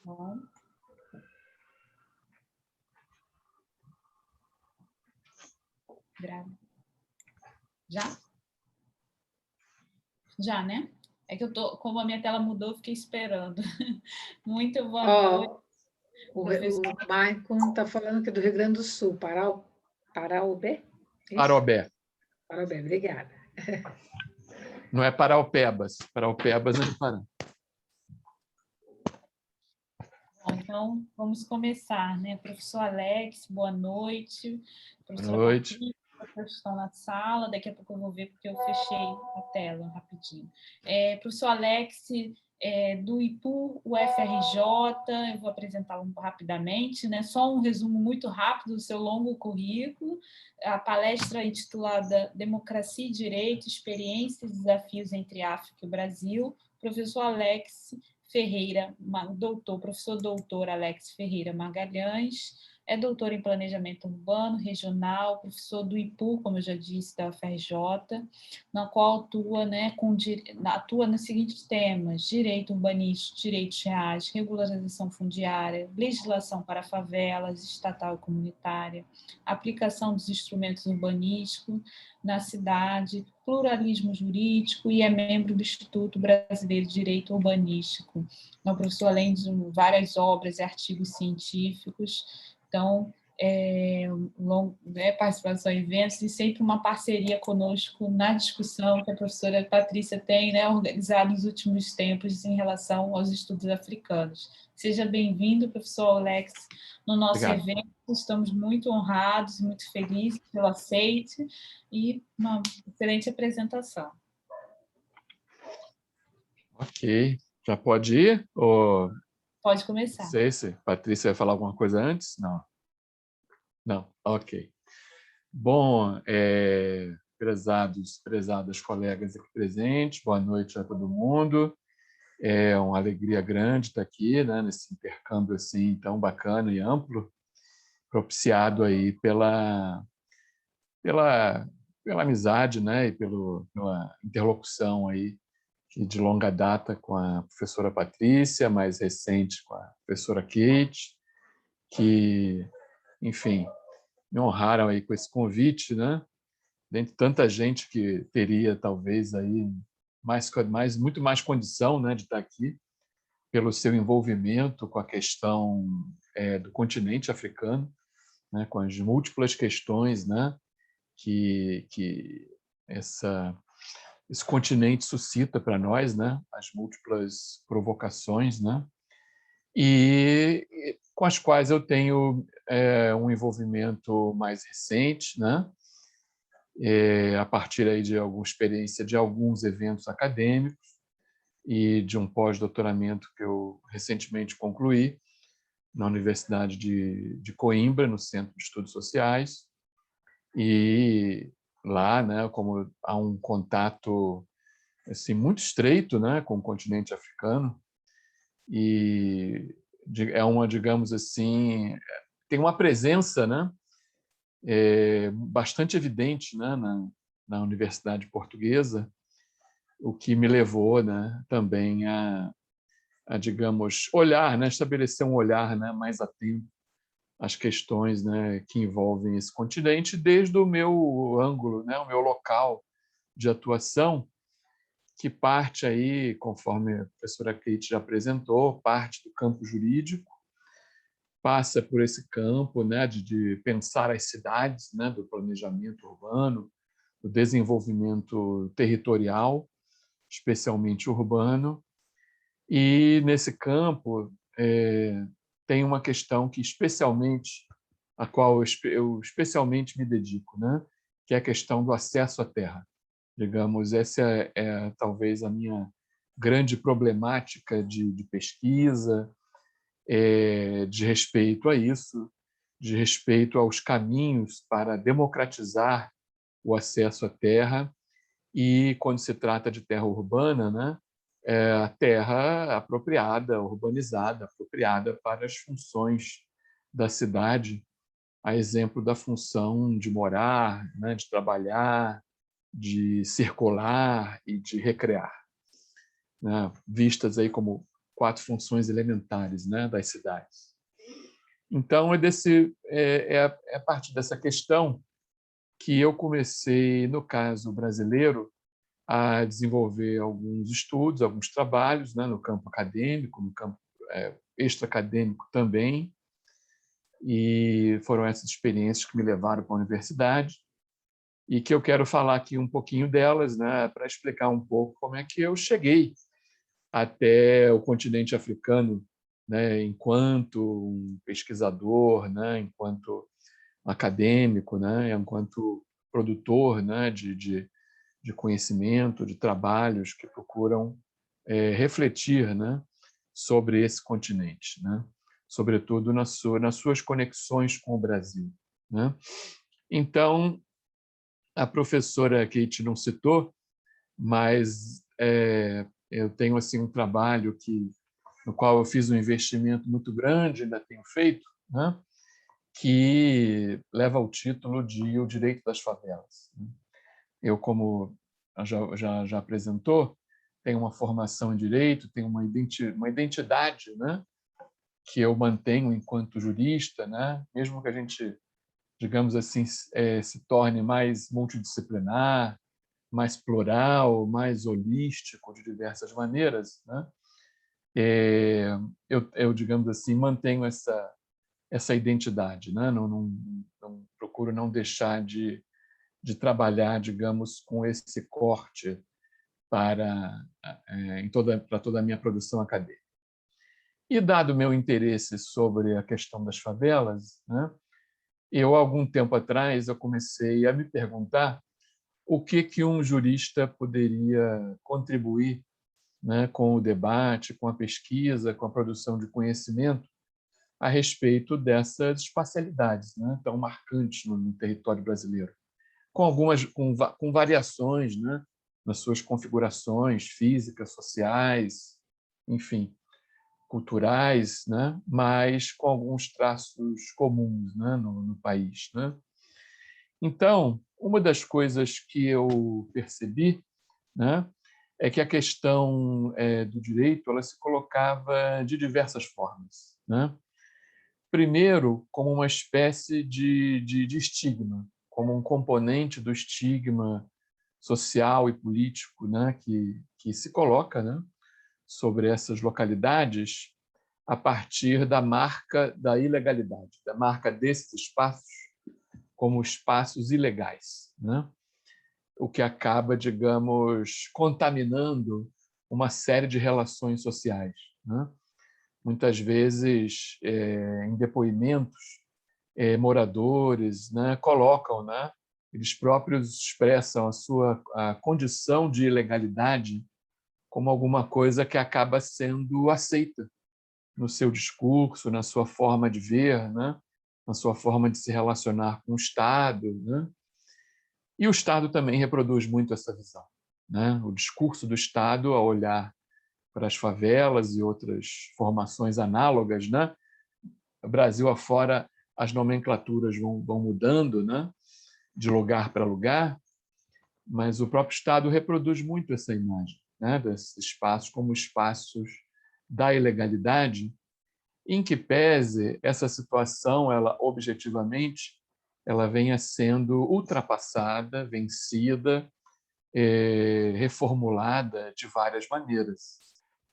Bom. Já? Já, né? É que como a minha tela mudou, eu fiquei esperando. Muito boa noite, O professor. Maicon está falando que é do Rio Grande do Sul, Paraubé? Isso? Paraubé. Paraubé, obrigada. Não é Paraupebas. Paraupebas é do Pará. Bom, então, vamos começar, né? Professor Alex, boa noite. Professora Boa noite. Patrícia, vocês estão na sala, daqui a pouco eu vou ver porque eu fechei a tela rapidinho. Professor Alex, do IPU, UFRJ, eu vou apresentá-lo rapidamente, né? Só um resumo muito rápido do seu longo currículo. A palestra intitulada Democracia e Direito, Experiências e Desafios entre África e o Brasil, professor Alex Ferreira, professor doutor Alex Ferreira Magalhães, é doutor em Planejamento Urbano Regional, professor do IPU, como eu já disse, da UFRJ, na qual atua nos seguintes temas: direito urbanístico, direitos reais, regularização fundiária, legislação para favelas, estatal e comunitária, aplicação dos instrumentos urbanísticos na cidade, pluralismo jurídico e é membro do Instituto Brasileiro de Direito Urbanístico. É um professor, além de várias obras e artigos científicos, então, participação em eventos e sempre uma parceria conosco na discussão que a professora Patrícia tem, né, organizado nos últimos tempos em relação aos estudos africanos. Seja bem-vindo, professor Alex, no nosso Obrigado. evento. Estamos muito honrados, muito felizes pelo aceite e uma excelente apresentação. Ok. Já pode ir? Ou... Pode começar. Não sei se a Patrícia vai falar alguma coisa antes. Não. Não. Ok. Bom, prezadas colegas aqui presentes, boa noite a todo mundo. É uma alegria grande estar aqui, né, nesse intercâmbio assim tão bacana e amplo, propiciado aí pela amizade, né, e pela interlocução aí de longa data com a professora Patrícia, mais recente com a professora Kate, que, enfim, me honraram aí com esse convite, né? Dentre tanta gente que teria talvez aí muito mais condição, né, de estar aqui pelo seu envolvimento com a questão do continente africano, né, com as múltiplas questões, né, que esse continente suscita para nós, né, as múltiplas provocações, né, e com as quais eu tenho um envolvimento mais recente, né, a partir aí de alguma experiência de alguns eventos acadêmicos e de um pós-doutoramento que eu recentemente concluí na Universidade de Coimbra, no Centro de Estudos Sociais, e lá, né, como há um contato assim muito estreito, né, com o continente africano, e é uma, digamos assim, tem uma presença, né, bastante evidente, né, na Universidade Portuguesa, o que me levou, né, também digamos, olhar, né, estabelecer um olhar, né, mais atento às questões, né, que envolvem esse continente, desde o meu ângulo, né, o meu local de atuação, que parte aí, conforme a professora Kate já apresentou, parte do campo jurídico, passa por esse campo, né, de pensar as cidades, né, do planejamento urbano, do desenvolvimento territorial, especialmente urbano, e nesse campo tem uma questão que especialmente a qual eu especialmente me dedico, né, que é a questão do acesso à terra. Digamos, essa é talvez a minha grande problemática de pesquisa, de respeito a isso, de respeito aos caminhos para democratizar o acesso à terra e, quando se trata de terra urbana, né, a terra apropriada, urbanizada, apropriada para as funções da cidade, a exemplo da função de morar, né, de trabalhar, de circular e de recrear, né, vistas aí como quatro funções elementares, né, das cidades. Então, é a partir dessa questão que eu comecei, no caso brasileiro, a desenvolver alguns estudos, alguns trabalhos, né, no campo acadêmico, no campo extra-acadêmico também, e foram essas experiências que me levaram para a universidade e que eu quero falar aqui um pouquinho delas, né, para explicar um pouco como é que eu cheguei até o continente africano, né, enquanto um pesquisador, né, enquanto acadêmico, né, enquanto produtor, né, de conhecimento, de trabalhos que procuram refletir, né, sobre esse continente, né, sobretudo nas suas conexões com o Brasil, né. Então, a professora Kate não citou, mas eu tenho assim um trabalho no qual eu fiz um investimento muito grande, ainda tenho feito, né, que leva o título de O Direito das Favelas. Eu, como já apresentou, tenho uma formação em direito, tenho uma identidade, né, que eu mantenho enquanto jurista, né, mesmo que a gente, digamos assim, se torne mais multidisciplinar, mais plural, mais holístico, de diversas maneiras, né, eu, digamos assim, mantenho essa identidade, né, não procuro não deixar de trabalhar, digamos, com esse corte para toda a minha produção acadêmica. E, dado o meu interesse sobre a questão das favelas, né, algum tempo atrás, eu comecei a me perguntar o que um jurista poderia contribuir, né, com o debate, com a pesquisa, com a produção de conhecimento a respeito dessas espacialidades, né, tão marcantes no território brasileiro, com variações, né, nas suas configurações físicas, sociais, enfim, culturais, né, mas com alguns traços comuns, né, no país, né. Então, uma das coisas que eu percebi, né, é que a questão do direito ela se colocava de diversas formas, né. Primeiro, como uma espécie de estigma, como um componente do estigma social e político, né, que se coloca, né, sobre essas localidades a partir da marca da ilegalidade, da marca desses espaços como espaços ilegais, né? O que acaba, digamos, contaminando uma série de relações sociais, né? Muitas vezes, em depoimentos, moradores, né, colocam, né, eles próprios expressam a condição de ilegalidade como alguma coisa que acaba sendo aceita no seu discurso, na sua forma de ver, né, na sua forma de se relacionar com o Estado, né? E o Estado também reproduz muito essa visão, né? O discurso do Estado ao olhar para as favelas e outras formações análogas, né? O Brasil afora, as nomenclaturas vão mudando, né? De lugar para lugar, mas o próprio Estado reproduz muito essa imagem, né? Desses espaços como espaços da ilegalidade, em que pese essa situação, ela objetivamente, ela venha sendo ultrapassada, vencida, reformulada de várias maneiras,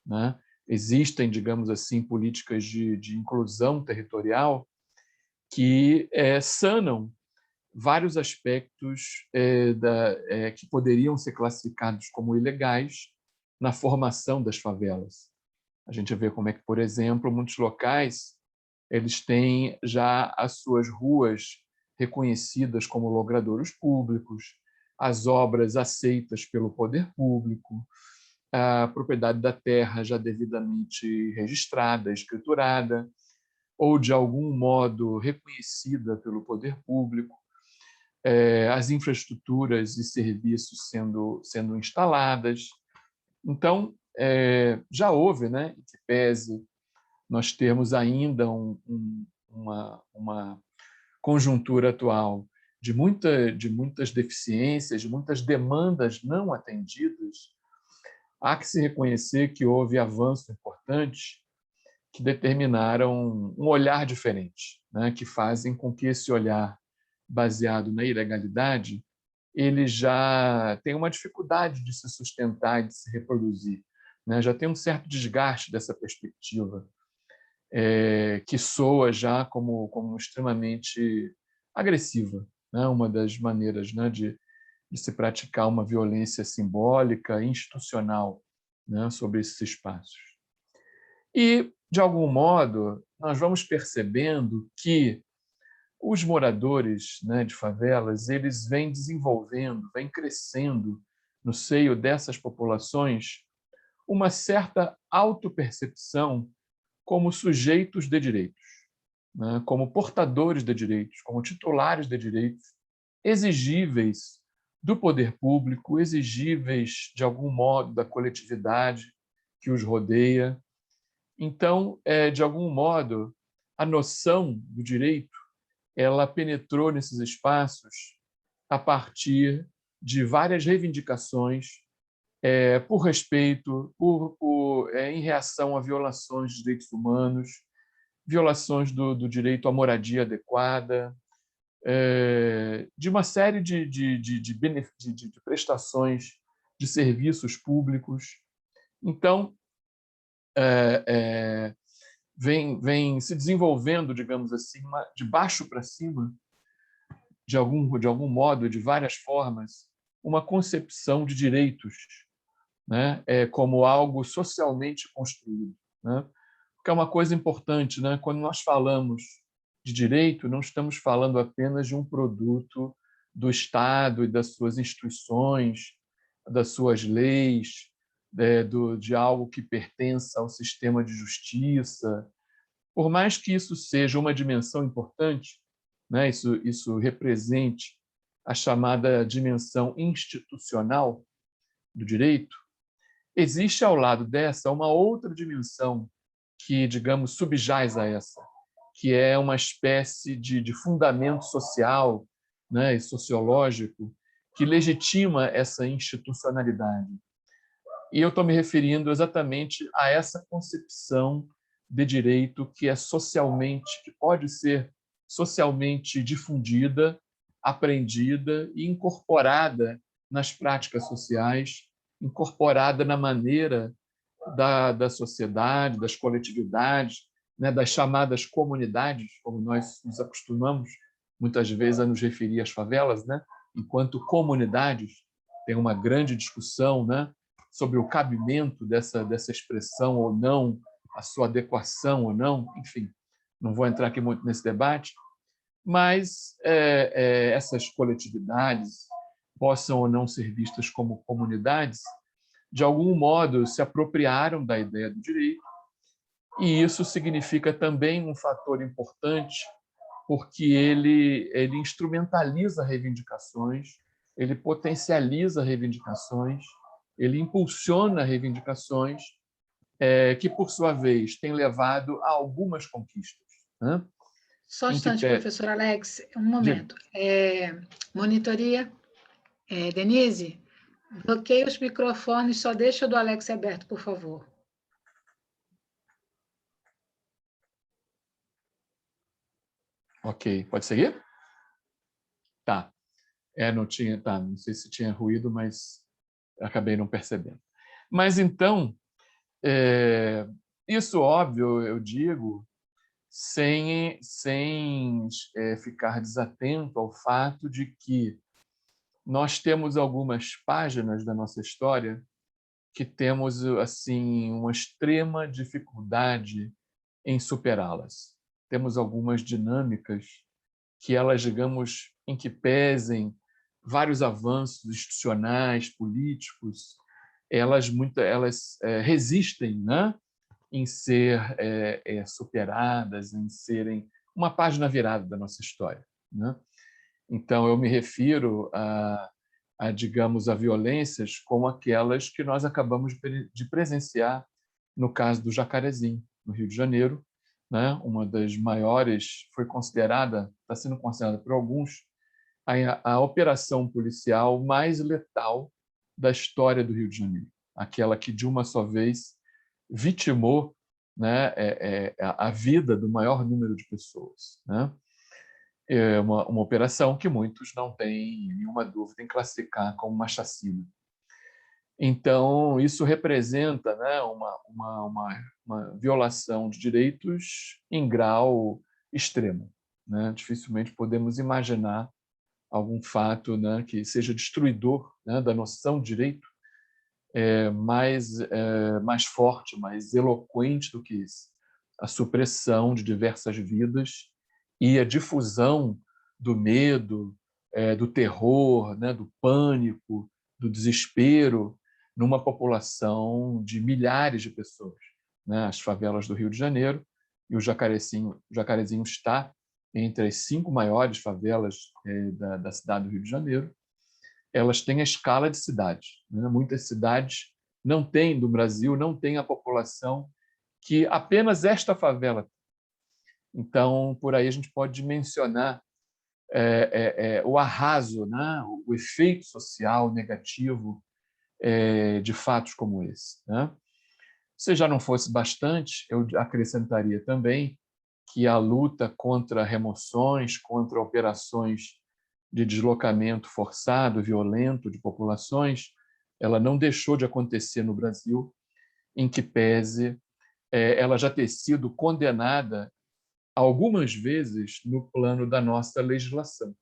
né? Existem, digamos assim, políticas de inclusão territorial que sanam vários aspectos que poderiam ser classificados como ilegais na formação das favelas. A gente vê como é que, por exemplo, muitos locais eles têm já as suas ruas reconhecidas como logradouros públicos, as obras aceitas pelo poder público, a propriedade da terra já devidamente registrada, escriturada, ou de algum modo reconhecida pelo poder público, as infraestruturas e serviços sendo instaladas. Então, já houve, né, que pese nós termos ainda uma conjuntura atual de muitas deficiências, de muitas demandas não atendidas, há que se reconhecer que houve avanços importantes que determinaram um olhar diferente, né, que fazem com que esse olhar baseado na ilegalidade ele já tem uma dificuldade de se sustentar e de se reproduzir, né? Já tem um certo desgaste dessa perspectiva, que soa já como extremamente agressiva, né? Uma das maneiras, né, de se praticar uma violência simbólica e institucional, né, sobre esses espaços. E, de algum modo, nós vamos percebendo que os moradores, né, de favelas, eles vêm desenvolvendo, vêm crescendo no seio dessas populações uma certa autopercepção como sujeitos de direitos, né, como portadores de direitos, como titulares de direitos, exigíveis do poder público, exigíveis, de algum modo, da coletividade que os rodeia. Então, de algum modo, a noção do direito ela penetrou nesses espaços a partir de várias reivindicações por respeito, em reação a violações de direitos humanos, violações do direito à moradia adequada, de uma série de prestações de serviços públicos. Então, vem se desenvolvendo, digamos assim, de baixo para cima, de algum modo, de várias formas, uma concepção de direitos, né, como algo socialmente construído, né? Porque é uma coisa importante, né? Quando nós falamos de direito, não estamos falando apenas de um produto do Estado e das suas instituições, das suas leis, de algo que pertença ao sistema de justiça. Por mais que isso seja uma dimensão importante, né, isso represente a chamada dimensão institucional do direito, existe ao lado dessa uma outra dimensão que, digamos, subjaz a essa, que é uma espécie de fundamento social, né, e sociológico que legitima essa institucionalidade. E eu estou me referindo exatamente a essa concepção de direito que é socialmente, que pode ser socialmente difundida, aprendida e incorporada nas práticas sociais, incorporada na maneira da sociedade, das coletividades, né, das chamadas comunidades, como nós nos acostumamos muitas vezes a nos referir às favelas, né, enquanto comunidades. Tem uma grande discussão, né, sobre o cabimento dessa expressão ou não, a sua adequação ou não, enfim, não vou entrar aqui muito nesse debate, mas essas coletividades, possam ou não ser vistas como comunidades, de algum modo se apropriaram da ideia do direito, e isso significa também um fator importante, porque ele instrumentaliza reivindicações, ele potencializa reivindicações, ele impulsiona reivindicações que, por sua vez, têm levado a algumas conquistas, né? Só um instante, professor Alex, um momento. Monitoria, Denise, bloqueie os microfones, só deixa o do Alex aberto, por favor. Ok, pode seguir? Tá. Não tinha, tá, não sei se tinha ruído, mas acabei não percebendo. Mas então, isso óbvio, eu digo, sem ficar desatento ao fato de que nós temos algumas páginas da nossa história que temos assim uma extrema dificuldade em superá-las. Temos algumas dinâmicas que elas, digamos, em que pesem vários avanços institucionais, políticos, elas resistem, né, em ser superadas, em serem uma página virada da nossa história, né? Então, eu me refiro digamos, a violências como aquelas que nós acabamos de presenciar no caso do Jacarezinho, no Rio de Janeiro, né? Uma das maiores, está sendo considerada por alguns, a operação policial mais letal da história do Rio de Janeiro, aquela que de uma só vez vitimou, né, a vida do maior número de pessoas, né? É uma operação que muitos não têm nenhuma dúvida em classificar como uma chacina. Então, isso representa, né, uma violação de direitos em grau extremo, né? Dificilmente podemos imaginar algum fato, né, que seja destruidor, né, da noção de direito, mais forte, mais eloquente do que isso. A supressão de diversas vidas e a difusão do medo, do terror, né, do pânico, do desespero numa população de milhares de pessoas, né? As favelas do Rio de Janeiro, e o Jacarezinho está entre as 5 maiores favelas da cidade do Rio de Janeiro. Elas têm a escala de cidades, né? Muitas cidades não têm, do Brasil, não têm a população que apenas esta favela tem. Então, por aí a gente pode mencionar o arraso, né? O efeito social negativo de fatos como esse, né? Se já não fosse bastante, eu acrescentaria também que a luta contra remoções, contra operações de deslocamento forçado, violento de populações, ela não deixou de acontecer no Brasil, em que pese ela já ter sido condenada algumas vezes no plano da nossa legislação.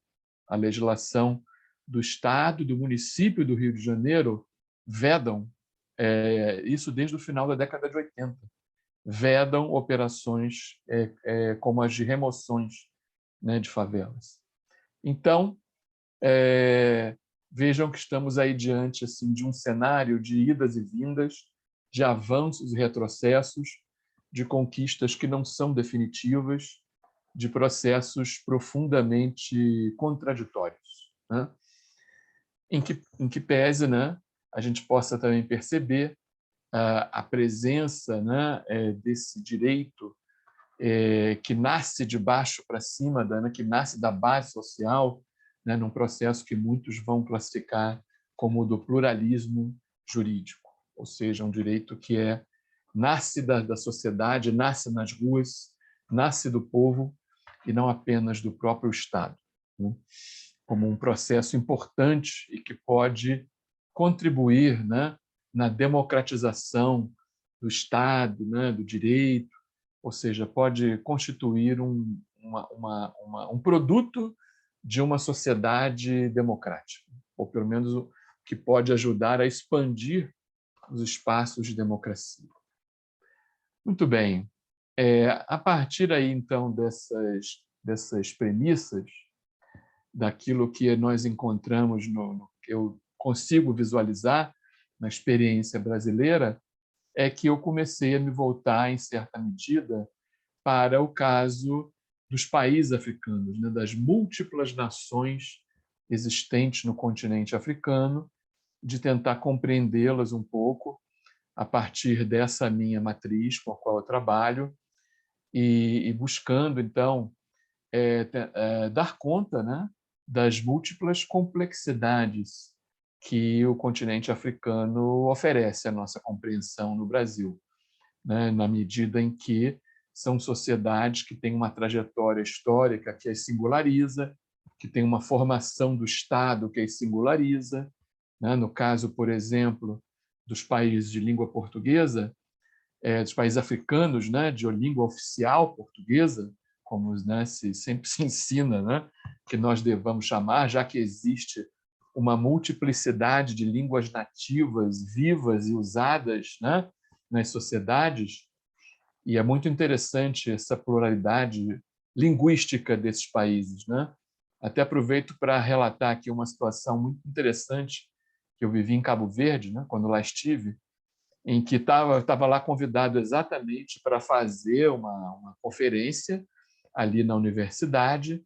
A legislação do Estado, do município do Rio de Janeiro vedam, isso desde o final da década de 80, vedam operações como as de remoções, né, de favelas. Então, vejam que estamos aí diante assim, de um cenário de idas e vindas, de avanços e retrocessos, de conquistas que não são definitivas, de processos profundamente contraditórios, né? Em que pese, né, a gente possa também perceber a presença, né, desse direito que nasce de baixo para cima, né, que nasce da base social, né, num processo que muitos vão classificar como o do pluralismo jurídico, ou seja, um direito que nasce da sociedade, nasce nas ruas, nasce do povo e não apenas do próprio Estado, né? Como um processo importante e que pode contribuir, né, na democratização do Estado, né, do direito, ou seja, pode constituir um produto de uma sociedade democrática, ou pelo menos o que pode ajudar a expandir os espaços de democracia. Muito bem. A partir aí, então, dessas premissas, daquilo que nós encontramos, que eu consigo visualizar na experiência brasileira, é que eu comecei a me voltar, em certa medida, para o caso dos países africanos, né, das múltiplas nações existentes no continente africano, de tentar compreendê-las um pouco a partir dessa minha matriz com a qual eu trabalho e buscando, então, dar conta, né, das múltiplas complexidades que o continente africano oferece à nossa compreensão no Brasil, né, na medida em que são sociedades que têm uma trajetória histórica que as singulariza, que tem uma formação do Estado que as singulariza, né? No caso, por exemplo, dos países de língua portuguesa, dos países africanos, né, de língua oficial portuguesa, como, né, sempre se ensina, né, que nós devamos chamar, já que existe uma multiplicidade de línguas nativas vivas e usadas, né, nas sociedades, e é muito interessante essa pluralidade linguística desses países, né? Até aproveito para relatar aqui uma situação muito interessante que eu vivi em Cabo Verde, né, quando lá estive, em que estava lá convidado exatamente para fazer uma conferência ali na universidade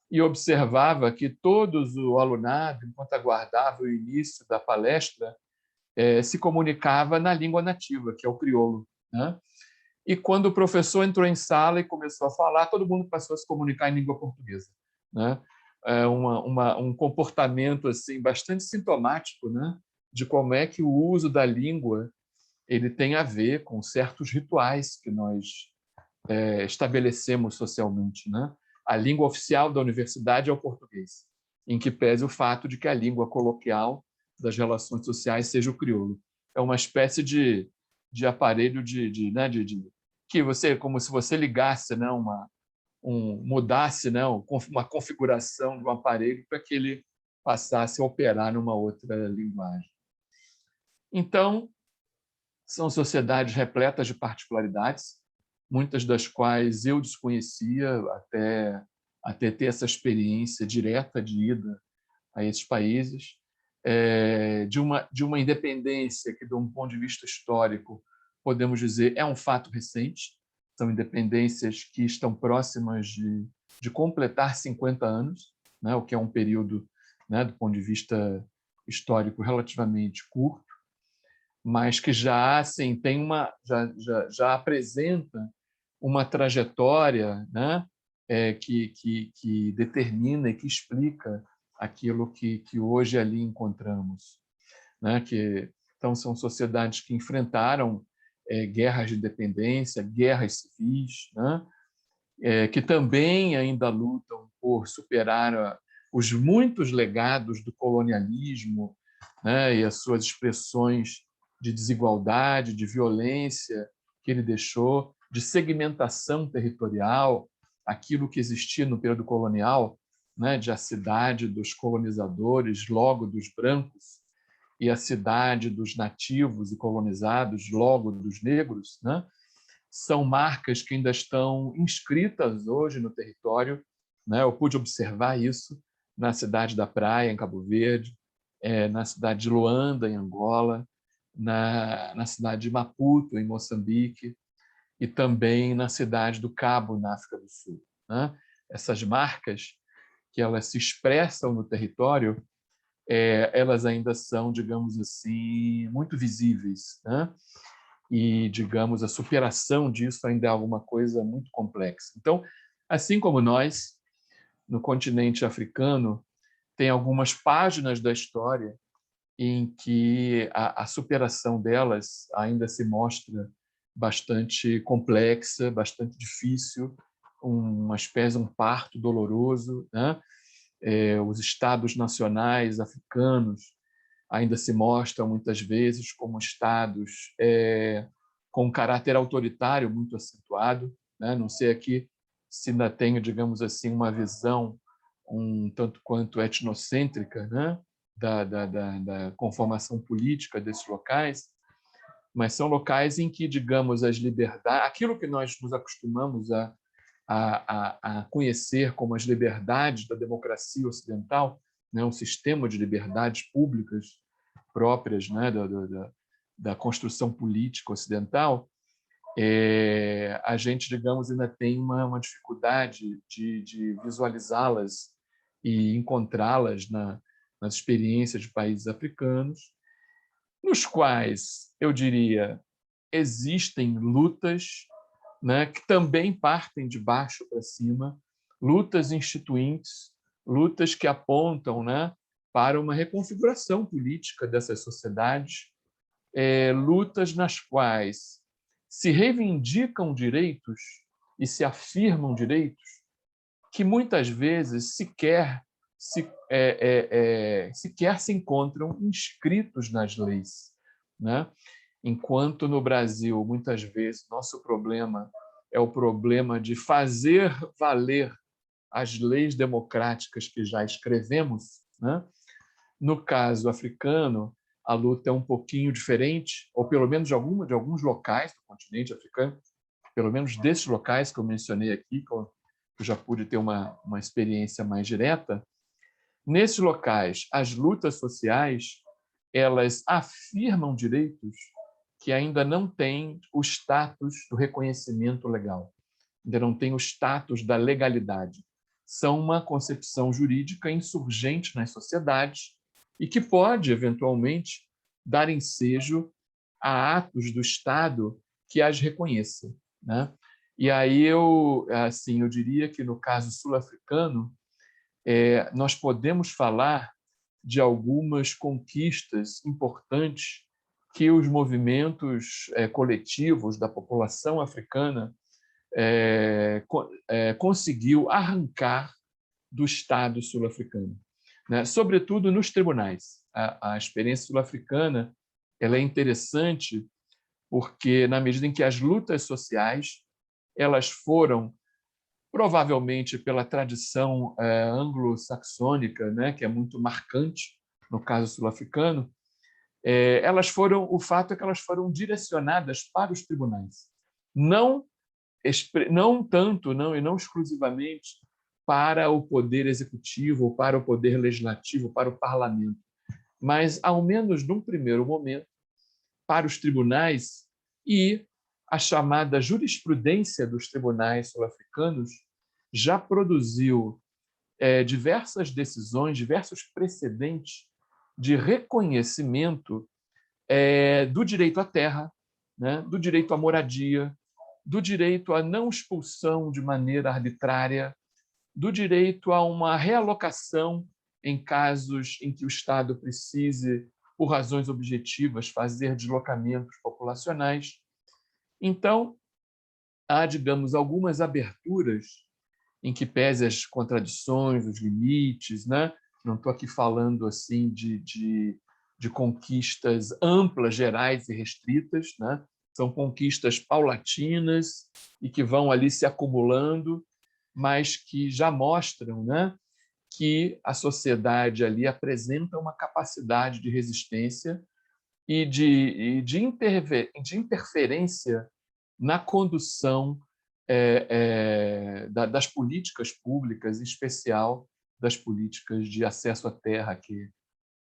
e observava que todos o alunado, enquanto aguardava o início da palestra, se comunicava na língua nativa, que é o crioulo, né? E quando o professor entrou em sala e começou a falar, todo mundo passou a se comunicar em língua portuguesa, né? Um comportamento assim bastante sintomático, né, de como é que o uso da língua ele tem a ver com certos rituais que nós estabelecemos socialmente, né? A língua oficial da universidade é o português, em que pese o fato de que a língua coloquial das relações sociais seja o crioulo. É uma espécie de aparelho que você, como se você ligasse, né, mudasse, né, uma configuração de um aparelho para que ele passasse a operar numa outra linguagem. Então, são sociedades repletas de particularidades, muitas das quais eu desconhecia até ter essa experiência direta de ida a esses países, de uma independência que, de um ponto de vista histórico, podemos dizer, é um fato recente. São independências que estão próximas de completar 50 anos, né, o que é um período, né, do ponto de vista histórico, relativamente curto, mas que já assim, já apresenta uma trajetória, né, que determina e que explica aquilo que hoje ali encontramos, né? Então, são sociedades que enfrentaram guerras de independência, guerras civis, né? Que também ainda lutam por superar os muitos legados do colonialismo, né? E as suas expressões de desigualdade, de violência que ele deixou, de segmentação territorial, aquilo que existia no período colonial, né? De a cidade dos colonizadores, logo dos brancos, e a cidade dos nativos e colonizados, logo dos negros, né? São marcas que ainda estão inscritas hoje no território, né? Eu pude observar isso na cidade da Praia, em Cabo Verde, na cidade de Luanda, em Angola, na cidade de Maputo, em Moçambique, e também na cidade do Cabo, na África do Sul, né? Essas marcas que elas se expressam no território, elas ainda são, digamos assim, muito visíveis, né? E, digamos, a superação disso ainda é alguma coisa muito complexa. Então, assim como nós, no continente africano, tem algumas páginas da história em que a superação delas ainda se mostra bastante complexa, bastante difícil, uma espécie de um parto doloroso, né? Os estados nacionais africanos ainda se mostram muitas vezes como estados com um caráter autoritário muito acentuado, né? Não sei aqui se ainda tenho, digamos assim, uma visão um tanto quanto etnocêntrica, né? Da conformação política desses locais, mas são locais em que, digamos, as liberdades, aquilo que nós nos acostumamos a conhecer como as liberdades da democracia ocidental, né, um sistema de liberdades públicas próprias, né, da construção política ocidental, a gente, digamos, ainda tem uma dificuldade de visualizá-las e encontrá-las nas experiências de países africanos, nos quais, eu diria, existem lutas, né, que também partem de baixo para cima, lutas instituintes, lutas que apontam, né, para uma reconfiguração política dessas sociedades, lutas nas quais se reivindicam direitos e se afirmam direitos que muitas vezes sequer se encontram inscritos nas leis, né? Enquanto no Brasil, muitas vezes, nosso problema é o problema de fazer valer as leis democráticas que já escrevemos, né? No caso africano, a luta é um pouquinho diferente, ou pelo menos de alguns locais do continente africano, pelo menos desses locais que eu mencionei aqui, que eu já pude ter uma experiência mais direta. Nesses locais, as lutas sociais, elas afirmam direitos que ainda não têm o status do reconhecimento legal, ainda não têm o status da legalidade. São uma concepção jurídica insurgente nas sociedades e que pode, eventualmente, dar ensejo a atos do Estado que as reconheça, né? E aí eu diria que, no caso sul-africano, nós podemos falar de algumas conquistas importantes que os movimentos coletivos da população africana conseguiu arrancar do Estado sul-africano, né? Sobretudo nos tribunais. A experiência sul-africana ela é interessante porque, na medida em que as lutas sociais elas foram, provavelmente pela tradição anglo-saxônica, né, que é muito marcante no caso sul-africano, o fato é que elas foram direcionadas para os tribunais, não tanto, e não exclusivamente para o poder executivo, ou para o poder legislativo, para o parlamento, mas, ao menos num primeiro momento, para os tribunais, e a chamada jurisprudência dos tribunais sul-africanos já produziu diversas decisões, diversos precedentes de reconhecimento do direito à terra, né, do direito à moradia, do direito à não expulsão de maneira arbitrária, do direito a uma realocação em casos em que o Estado precise, por razões objetivas, fazer deslocamentos populacionais. Então, há, digamos, algumas aberturas em que pese as contradições, os limites, né? Não estou aqui falando assim de conquistas amplas, gerais e restritas, né? São conquistas paulatinas e que vão ali se acumulando, mas que já mostram, né, que a sociedade ali apresenta uma capacidade de resistência e de interferência na condução das políticas públicas, em especial das políticas de acesso à terra, que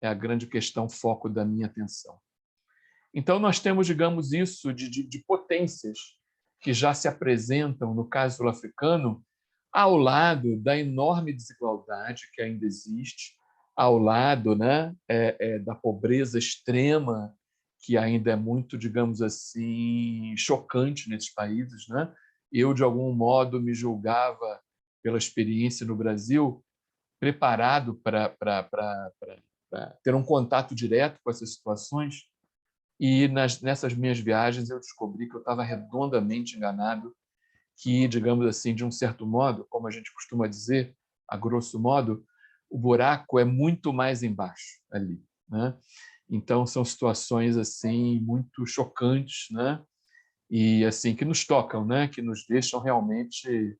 é a grande questão, foco da minha atenção. Então, nós temos, digamos, isso de potências que já se apresentam, no caso sul-africano, ao lado da enorme desigualdade que ainda existe, ao lado, né, da pobreza extrema, que ainda é muito, digamos assim, chocante nesses países, né? Eu, de algum modo, me julgava, pela experiência no Brasil, preparado para ter um contato direto com essas situações, e nessas minhas viagens eu descobri que eu estava redondamente enganado, que, digamos assim, de um certo modo, como a gente costuma dizer, a grosso modo, o buraco é muito mais embaixo ali, né? Então, são situações assim muito chocantes, né? E assim que nos tocam, né? Que nos deixam realmente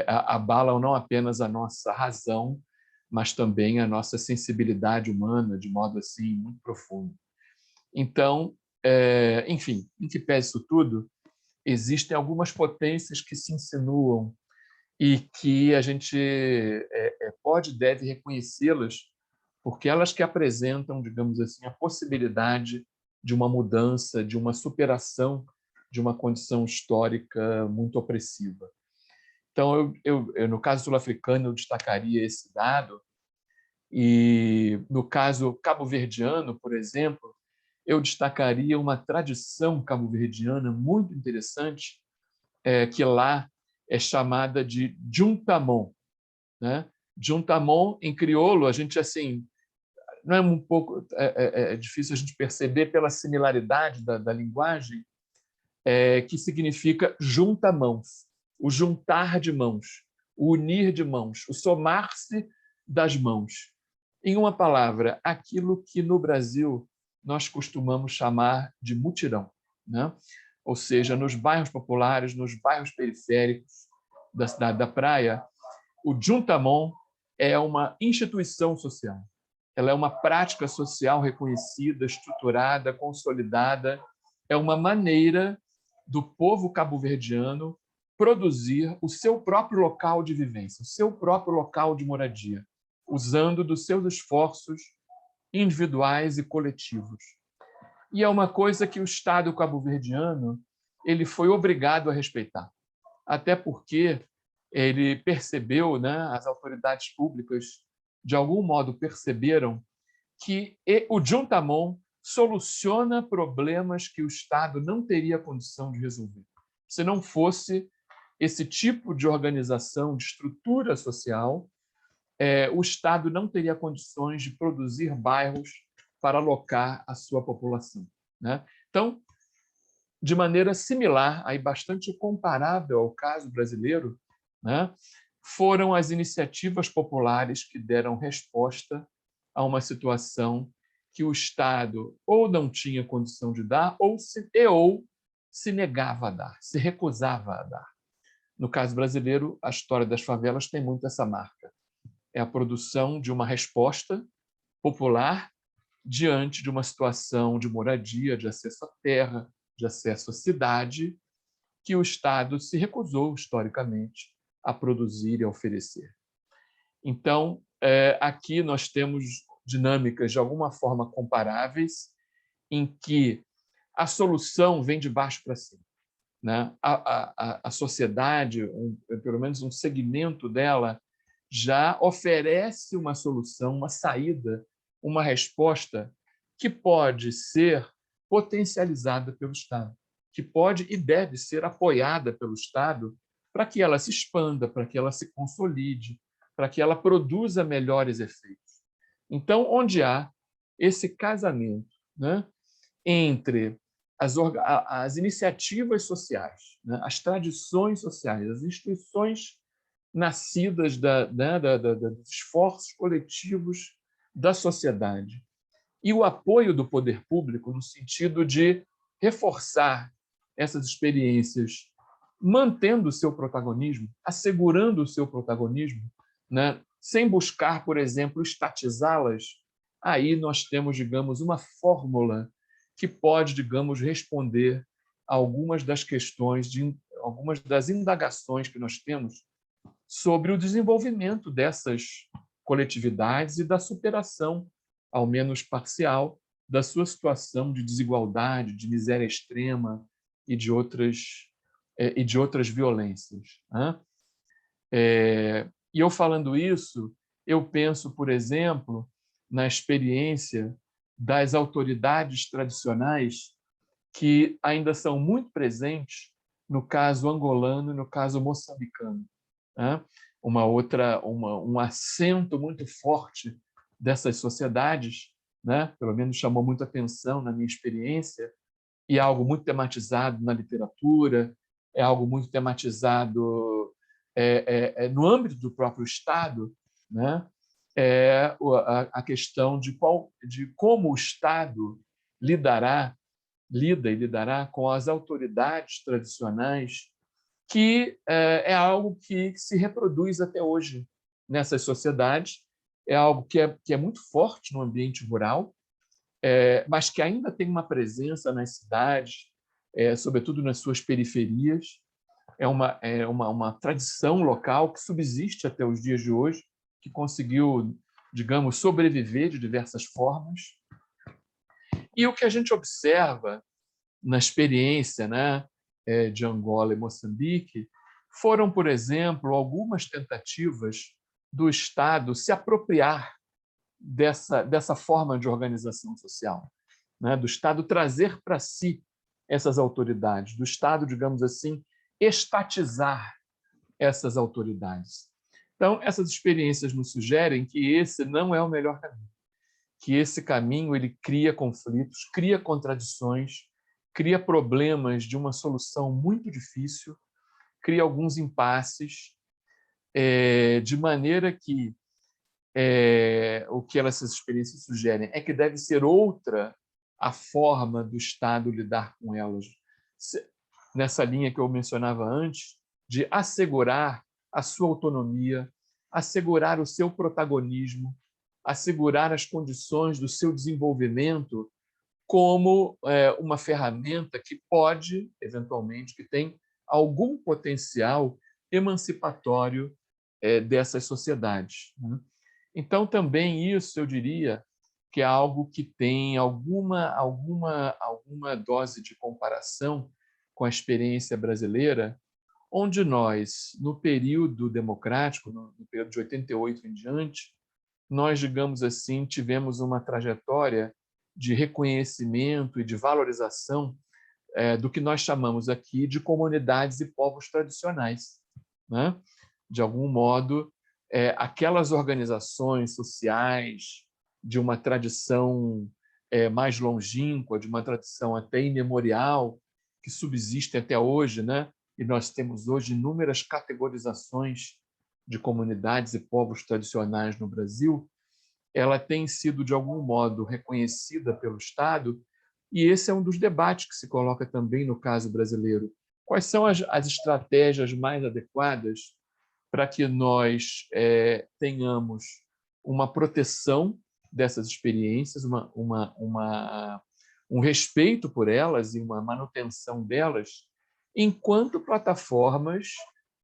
abalam não apenas a nossa razão, mas também a nossa sensibilidade humana de modo assim muito profundo. Então, enfim, em que pese isso tudo, existem algumas potências que se insinuam e que a gente pode e deve reconhecê-las, porque elas que apresentam, digamos assim, a possibilidade de uma mudança, de uma superação de uma condição histórica muito opressiva. Então, no caso sul-africano, eu destacaria esse dado, e no caso cabo-verdiano, por exemplo, eu destacaria uma tradição cabo-verdiana muito interessante, que lá é chamada de juntamon, né? Juntamon, em crioulo, a gente assim não é um pouco difícil a gente perceber pela similaridade da linguagem, que significa junta-mãos, o juntar de mãos, o unir de mãos, o somar-se das mãos. Em uma palavra, aquilo que no Brasil nós costumamos chamar de mutirão, né? Ou seja, nos bairros populares, nos bairros periféricos da cidade da Praia, o juntamon é uma instituição social. Ela é uma prática social reconhecida, estruturada, consolidada. É uma maneira do povo cabo-verdiano produzir o seu próprio local de vivência, o seu próprio local de moradia, usando dos seus esforços individuais e coletivos. E é uma coisa que o Estado cabo-verdiano ele foi obrigado a respeitar, até porque ele percebeu, né, as autoridades públicas de algum modo perceberam que o juntamon soluciona problemas que o Estado não teria condição de resolver, se não fosse esse tipo de organização, de estrutura social o Estado não teria condições de produzir bairros para alocar a sua população, né? Então, de maneira similar, aí bastante comparável ao caso brasileiro, né, foram as iniciativas populares que deram resposta a uma situação que o Estado ou não tinha condição de dar ou se negava a dar, se recusava a dar. No caso brasileiro, a história das favelas tem muito essa marca. É a produção de uma resposta popular diante de uma situação de moradia, de acesso à terra, de acesso à cidade, que o Estado se recusou, historicamente, a produzir e a oferecer. Então, aqui nós temos dinâmicas de alguma forma comparáveis, em que a solução vem de baixo para cima, né? A sociedade, pelo menos um segmento dela, já oferece uma solução, uma saída, uma resposta que pode ser potencializada pelo Estado, que pode e deve ser apoiada pelo Estado para que ela se expanda, para que ela se consolide, para que ela produza melhores efeitos. Então, onde há esse casamento, né, entre as iniciativas sociais, né, as tradições sociais, as instituições nascidas dos esforços coletivos da sociedade e o apoio do poder público no sentido de reforçar essas experiências, mantendo o seu protagonismo, assegurando o seu protagonismo, né, sem buscar, por exemplo, estatizá-las, aí nós temos, digamos, uma fórmula que pode, digamos, responder a algumas das questões, algumas das indagações que nós temos sobre o desenvolvimento dessas coletividades e da superação, ao menos parcial, da sua situação de desigualdade, de miséria extrema e de outras violências, né? E eu falando isso, eu penso, por exemplo, na experiência das autoridades tradicionais que ainda são muito presentes no caso angolano e no caso moçambicano, né? Um acento muito forte dessas sociedades, né? Pelo menos chamou muita atenção na minha experiência, e é algo muito tematizado na literatura, é algo muito tematizado no âmbito do próprio Estado, né? A questão de como o Estado lida e lidará com as autoridades tradicionais, que é algo que se reproduz até hoje nessas sociedades, é algo que é muito forte no ambiente rural, mas que ainda tem uma presença nas cidades, sobretudo nas suas periferias. É uma tradição local que subsiste até os dias de hoje, que conseguiu, digamos, sobreviver de diversas formas. E o que a gente observa na experiência, né, de Angola e Moçambique foram, por exemplo, algumas tentativas do Estado se apropriar dessa forma de organização social, né, do Estado trazer para si essas autoridades, do Estado, digamos assim, estatizar essas autoridades. Então, essas experiências nos sugerem que esse não é o melhor caminho, que esse caminho ele cria conflitos, cria contradições, cria problemas de uma solução muito difícil, cria alguns impasses, de maneira que o que essas experiências sugerem é que deve ser outra a forma do Estado lidar com elas, nessa linha que eu mencionava antes, de assegurar a sua autonomia, assegurar o seu protagonismo, assegurar as condições do seu desenvolvimento como uma ferramenta que pode, eventualmente, que tem algum potencial emancipatório dessas sociedades, né? Então, também isso, eu diria, que é algo que tem alguma dose de comparação com a experiência brasileira, onde nós, no período democrático, no período de 88 em diante, nós, digamos assim, tivemos uma trajetória de reconhecimento e de valorização do que nós chamamos aqui de comunidades e povos tradicionais, né? De algum modo, aquelas organizações sociais de uma tradição mais longínqua, de uma tradição até imemorial, que subsistem até hoje, né? E nós temos hoje inúmeras categorizações de comunidades e povos tradicionais no Brasil, ela tem sido, de algum modo, reconhecida pelo Estado, e esse é um dos debates que se coloca também no caso brasileiro. Quais são as estratégias mais adequadas para que nós tenhamos uma proteção dessas experiências, um respeito por elas e uma manutenção delas, enquanto plataformas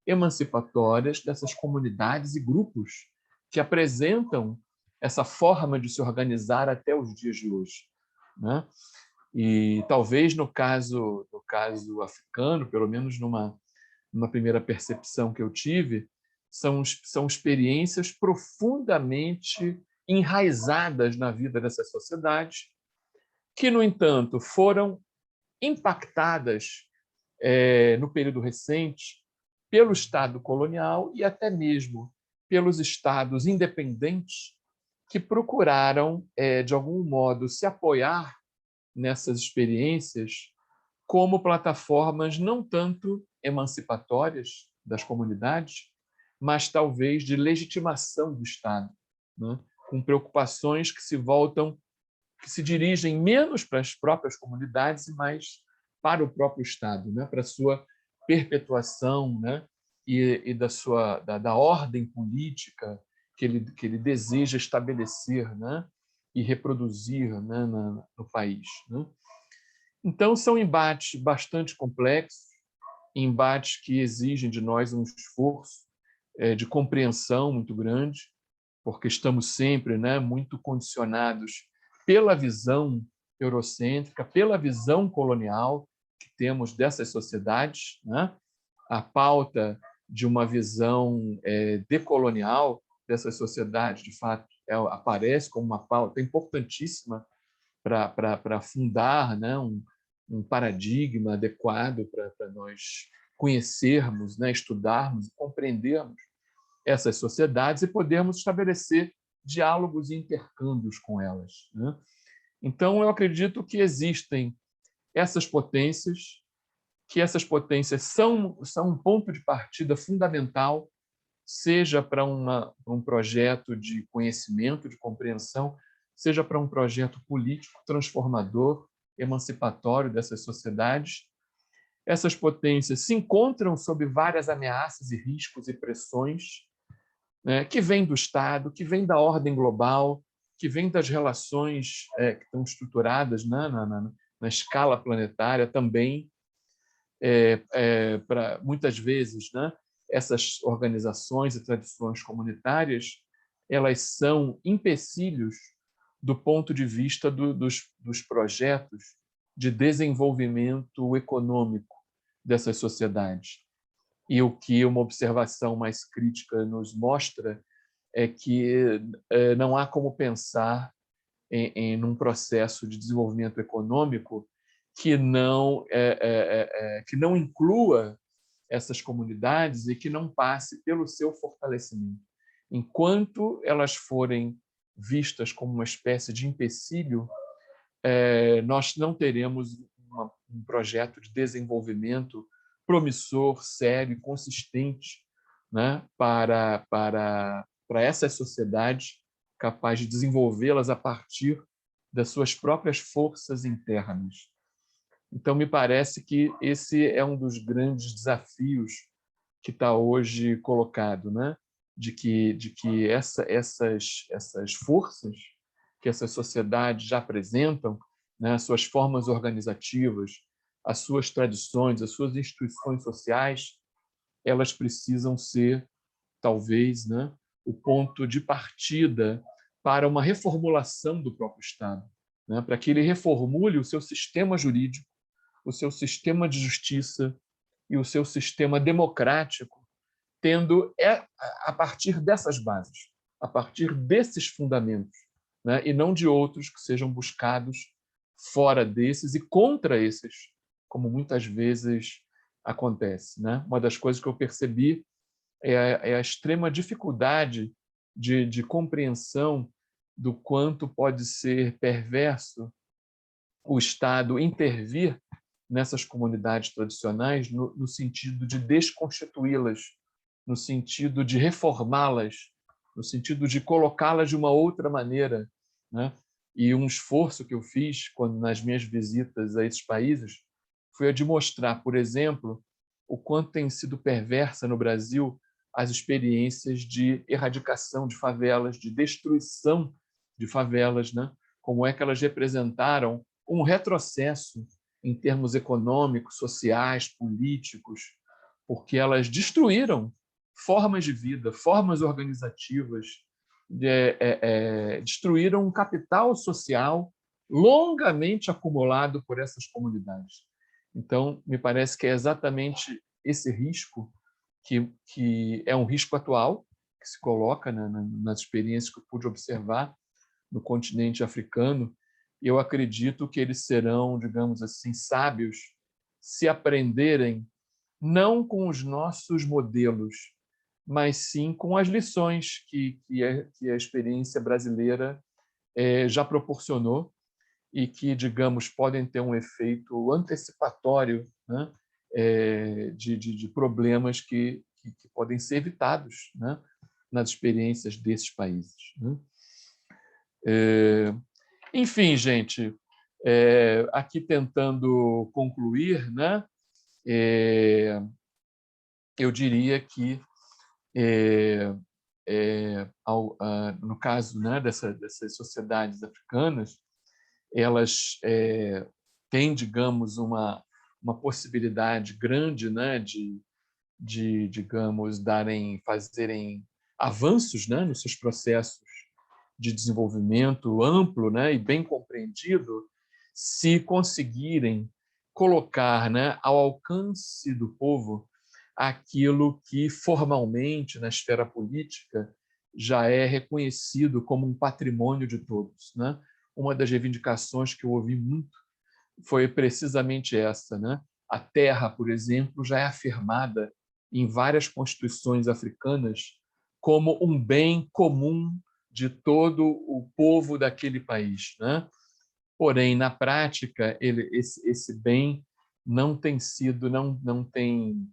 emancipatórias dessas comunidades e grupos que apresentam essa forma de se organizar até os dias de hoje, né? E talvez no caso africano, pelo menos numa primeira percepção que eu tive, são experiências profundamente enraizadas na vida dessas sociedades, que, no entanto, foram impactadas no período recente pelo Estado colonial e até mesmo pelos Estados independentes que procuraram, de algum modo, se apoiar nessas experiências como plataformas não tanto emancipatórias das comunidades, mas talvez de legitimação do Estado, né? Com preocupações que se dirigem menos para as próprias comunidades e mais para o próprio Estado, né? Para a sua perpetuação, né? E da ordem política que ele deseja estabelecer, né? E reproduzir, né? No país, né? Então, são embates bastante complexos, embates que exigem de nós um esforço de compreensão muito grande, porque estamos sempre, né, muito condicionados pela visão eurocêntrica, pela visão colonial que temos dessas sociedades, né? A pauta de uma visão decolonial dessas sociedades, de fato, aparece como uma pauta importantíssima para fundar, né, um paradigma adequado para nós conhecermos, né, estudarmos e compreendermos essas sociedades e podermos estabelecer diálogos e intercâmbios com elas, né? Então, eu acredito que existem essas potências, que essas potências são um ponto de partida fundamental, seja para um projeto de conhecimento, de compreensão, seja para um projeto político transformador, emancipatório dessas sociedades. Essas potências se encontram sob várias ameaças e riscos e pressões, né, que vêm do Estado, que vêm da ordem global, que vêm das relações que estão estruturadas, né, na escala planetária também. Muitas vezes, né, essas organizações e tradições comunitárias, elas são empecilhos do ponto de vista dos projetos de desenvolvimento econômico dessas sociedades. E o que uma observação mais crítica nos mostra é que não há como pensar em um processo de desenvolvimento econômico que não inclua essas comunidades e que não passe pelo seu fortalecimento. Enquanto elas forem vistas como uma espécie de empecilho, nós não teremos um projeto de desenvolvimento promissor, sério e consistente, né, para essas sociedades, capaz de desenvolvê-las a partir das suas próprias forças internas. Então, me parece que esse é um dos grandes desafios que está hoje colocado, né? De que essas forças que essas sociedades já apresentam, né, as suas formas organizativas, as suas tradições, as suas instituições sociais, elas precisam ser, talvez, né, o ponto de partida para uma reformulação do próprio Estado, né, para que ele reformule o seu sistema jurídico, o seu sistema de justiça e o seu sistema democrático, tendo a partir dessas bases, a partir desses fundamentos, né, e não de outros que sejam buscados fora desses e contra esses, como muitas vezes acontece, né? Uma das coisas que eu percebi é a extrema dificuldade de compreensão do quanto pode ser perverso o Estado intervir nessas comunidades tradicionais no sentido de desconstituí-las, no sentido de reformá-las, no sentido de colocá-las de uma outra maneira, né? E um esforço que eu fiz nas minhas visitas a esses países foi a de mostrar, por exemplo, o quanto tem sido perversa no Brasil as experiências de erradicação de favelas, de destruição de favelas, né? Como é que elas representaram um retrocesso em termos econômicos, sociais, políticos, porque elas destruíram formas de vida, formas organizativas, destruíram um capital social longamente acumulado por essas comunidades. Então, me parece que é exatamente esse risco que é um risco atual, que se coloca nas experiências que eu pude observar no continente africano. Eu acredito que eles serão, digamos assim, sábios se aprenderem não com os nossos modelos, mas sim com as lições que a experiência brasileira já proporcionou e que, digamos, podem ter um efeito antecipatório, né, de problemas que podem ser evitados, né, nas experiências desses países, né? Enfim, gente, aqui tentando concluir, né, eu diria que, no caso, né, dessas sociedades africanas, elas têm, digamos, uma possibilidade grande, né, digamos, fazerem avanços, né, nos seus processos de desenvolvimento amplo, né, e bem compreendido, se conseguirem colocar, né, ao alcance do povo aquilo que formalmente na esfera política já é reconhecido como um patrimônio de todos, né? Uma das reivindicações que eu ouvi muito foi precisamente essa, né? A terra, por exemplo, já é afirmada em várias constituições africanas como um bem comum de todo o povo daquele país, né? Porém, na prática, esse bem não tem sido, não tem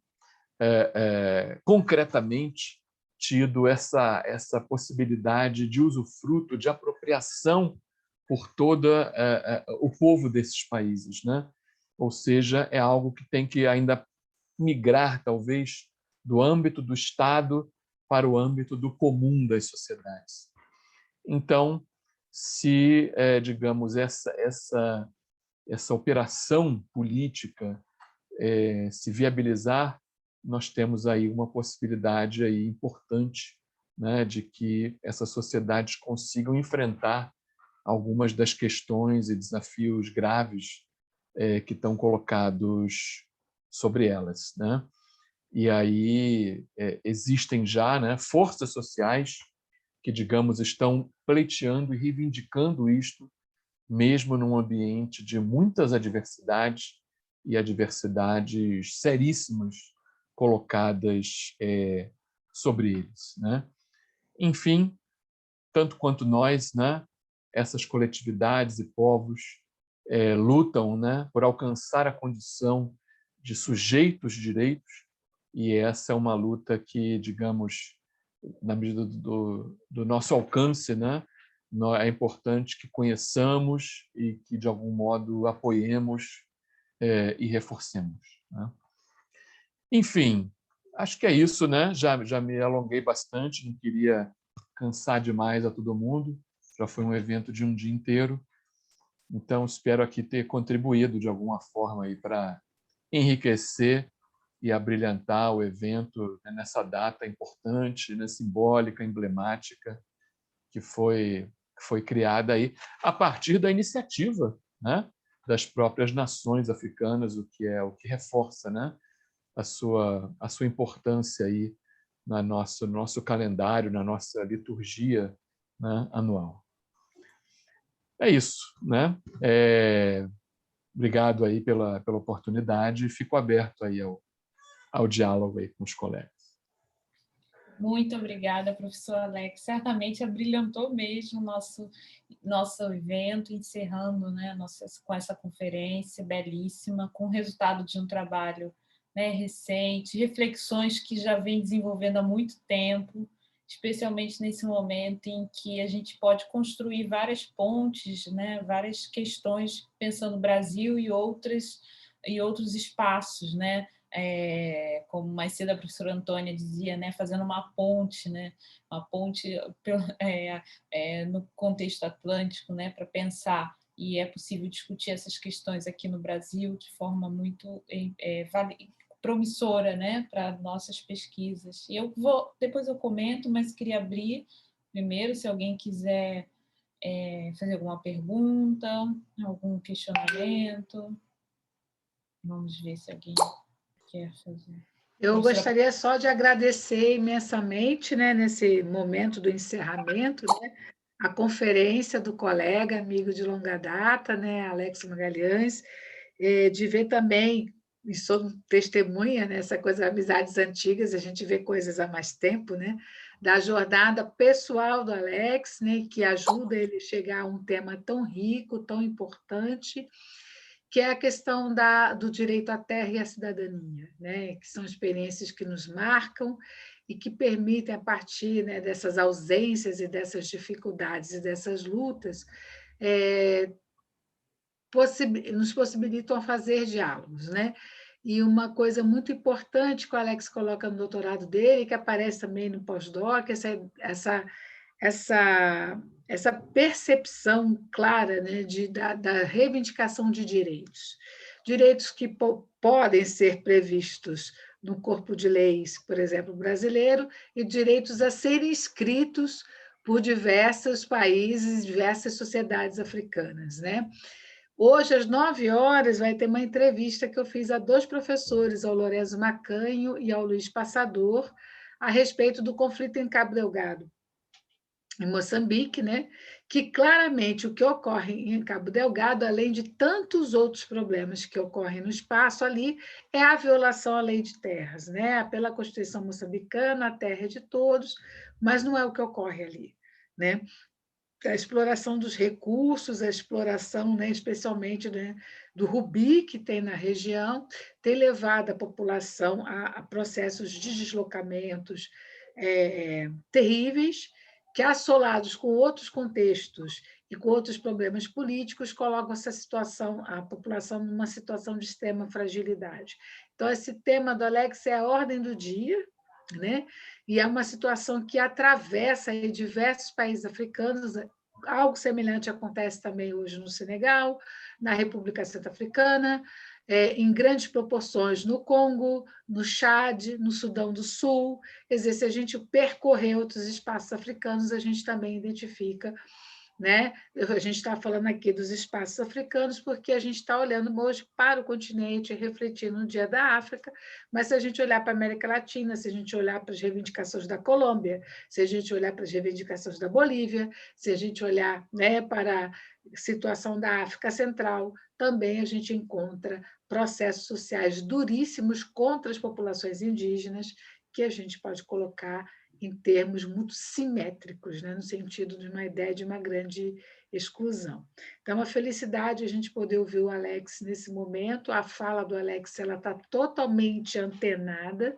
concretamente tido essa possibilidade de usufruto, de apropriação por todo o povo desses países, né? Ou seja, é algo que tem que ainda migrar, talvez, do âmbito do Estado para o âmbito do comum das sociedades. Então, se, digamos, essa operação política se viabilizar, nós temos aí uma possibilidade aí importante, né, de que essas sociedades consigam enfrentar algumas das questões e desafios graves que estão colocados sobre elas, né? E aí existem já, né, forças sociais que, digamos, estão pleiteando e reivindicando isto, mesmo num ambiente de muitas adversidades e adversidades seríssimas colocadas sobre eles, né? Enfim, tanto quanto nós, né, essas coletividades e povos lutam, né, por alcançar a condição de sujeitos de direitos, e essa é uma luta que, digamos, na medida do nosso alcance, né, é importante que conheçamos e que, de algum modo, apoiemos e reforcemos, né? Enfim, acho que é isso, né? Já me alonguei bastante, não queria cansar demais a todo mundo. Já foi um evento de um dia inteiro, então espero aqui ter contribuído de alguma forma aí para enriquecer e abrilhantar o evento, né, nessa data importante, né, simbólica, emblemática, que foi criada aí a partir da iniciativa, né, das próprias nações africanas, o que reforça, né, a sua importância aí no nosso calendário, na nossa liturgia, né, anual. É isso, né? Obrigado aí pela oportunidade e fico aberto aí ao diálogo aí com os colegas. Muito obrigada, professor Alex. Certamente abrilhantou mesmo nosso evento, encerrando, né, com essa conferência belíssima, com o resultado de um trabalho, né, recente, reflexões que já vem desenvolvendo há muito tempo, especialmente nesse momento em que a gente pode construir várias pontes, né, várias questões pensando no Brasil e outros espaços, né? Como mais cedo a professora Antônia dizia, né, fazendo uma ponte, né, no contexto atlântico, né, para pensar, e é possível discutir essas questões aqui no Brasil de forma muito promissora, né, para nossas pesquisas. E depois eu comento, mas queria abrir primeiro, se alguém quiser fazer alguma pergunta, algum questionamento. Vamos ver se alguém quer fazer. Eu gostaria só de agradecer imensamente, né, nesse momento do encerramento, né, a conferência do colega, amigo de longa data, né, Alex Magalhães, de ver também, e sou testemunha, né, essa coisa de amizades antigas, a gente vê coisas há mais tempo, né, da jornada pessoal do Alex, né, que ajuda ele a chegar a um tema tão rico, tão importante, que é a questão do direito à terra e à cidadania, né? Que são experiências que nos marcam e que permitem, a partir, né, dessas ausências e dessas dificuldades e dessas lutas, nos possibilitam fazer diálogos, né? E uma coisa muito importante que o Alex coloca no doutorado dele, que aparece também no pós-doc, essa percepção clara, né, da reivindicação de direitos. Direitos que podem ser previstos no corpo de leis, por exemplo, brasileiro, e direitos a serem escritos por diversos países, diversas sociedades africanas, né? Hoje, às 9 horas, vai ter uma entrevista que eu fiz a 2 professores, ao Lourenço Macanho e ao Luiz Passador, a respeito do conflito em Cabo Delgado, em Moçambique, né? Que claramente o que ocorre em Cabo Delgado, além de tantos outros problemas que ocorrem no espaço ali, é a violação à lei de terras, né? Pela Constituição moçambicana, a terra é de todos, mas não é o que ocorre ali, né? A exploração dos recursos, a exploração, né, especialmente, né, do rubi que tem na região, tem levado a população a processos de deslocamentos terríveis, que, assolados com outros contextos e com outros problemas políticos, colocam essa situação, a população numa situação de extrema fragilidade. Então, esse tema do Alex é a ordem do dia, né? E é uma situação que atravessa aí diversos países africanos. Algo semelhante acontece também hoje no Senegal, na República Centro-Africana, em grandes proporções no Congo, no Chad, no Sudão do Sul. Quer dizer, se a gente percorrer outros espaços africanos, a gente também identifica, né? A gente está falando aqui dos espaços africanos porque a gente está olhando hoje para o continente, refletindo no Dia da África, mas se a gente olhar para a América Latina, se a gente olhar para as reivindicações da Colômbia, se a gente olhar para as reivindicações da Bolívia, se a gente olhar, né, para a situação da África Central, também a gente encontra processos sociais duríssimos contra as populações indígenas, que a gente pode colocar em termos muito simétricos, né? No sentido de uma ideia de uma grande exclusão. Então, é uma felicidade a gente poder ouvir o Alex nesse momento. A fala do Alex está totalmente antenada,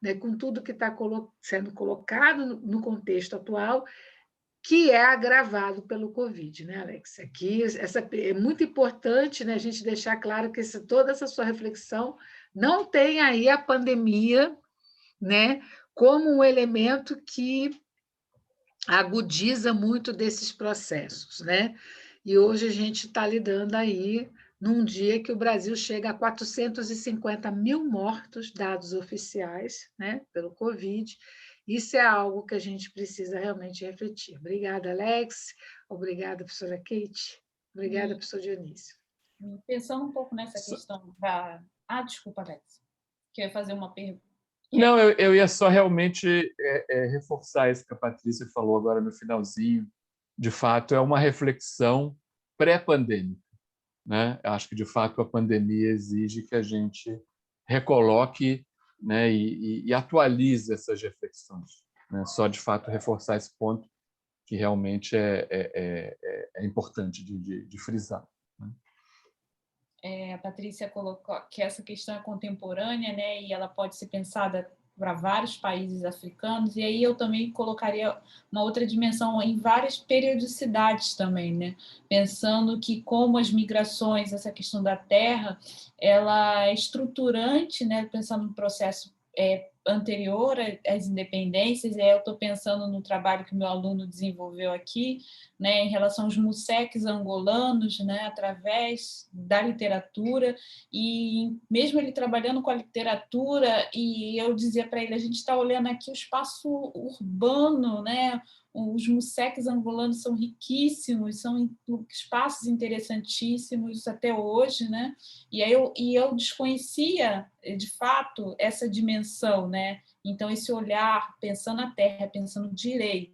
né, com tudo que está sendo colocado no contexto atual, que é agravado pelo Covid, né, Alex? Aqui é muito importante, né, a gente deixar claro que toda essa sua reflexão não tem aí a pandemia, né, como um elemento que agudiza muito desses processos, né? E hoje a gente está lidando aí num dia que o Brasil chega a 450 mil mortos, dados oficiais, né, pelo Covid. Isso é algo que a gente precisa realmente refletir. Obrigada, Alex. Obrigada, professora Kate. Obrigada, professor Dionísio. Pensando um pouco nessa questão da... desculpa, Alex. Quer fazer uma pergunta? Não, eu ia só realmente reforçar isso que a Patrícia falou agora no finalzinho. De fato, é uma reflexão pré-pandêmica, né? Acho que, de fato, a pandemia exige que a gente recoloque, né, e atualize essas reflexões. né? Só, de fato, reforçar esse ponto que realmente é importante de frisar, né? A Patrícia colocou que essa questão é contemporânea, né, e ela pode ser pensada para vários países africanos, e aí eu também colocaria uma outra dimensão em várias periodicidades também, né, pensando que como as migrações, essa questão da terra, ela é estruturante, né, pensando no processo anterior às independências, e aí eu estou pensando no trabalho que o meu aluno desenvolveu aqui, né, em relação aos museques angolanos, né, através da literatura, e mesmo ele trabalhando com a literatura, e eu dizia para ele, a gente está olhando aqui o espaço urbano, né, os museques angolanos são riquíssimos, são espaços interessantíssimos até hoje, né? E eu desconhecia, de fato, essa dimensão, né? Então, esse olhar, pensando a terra, pensando direito,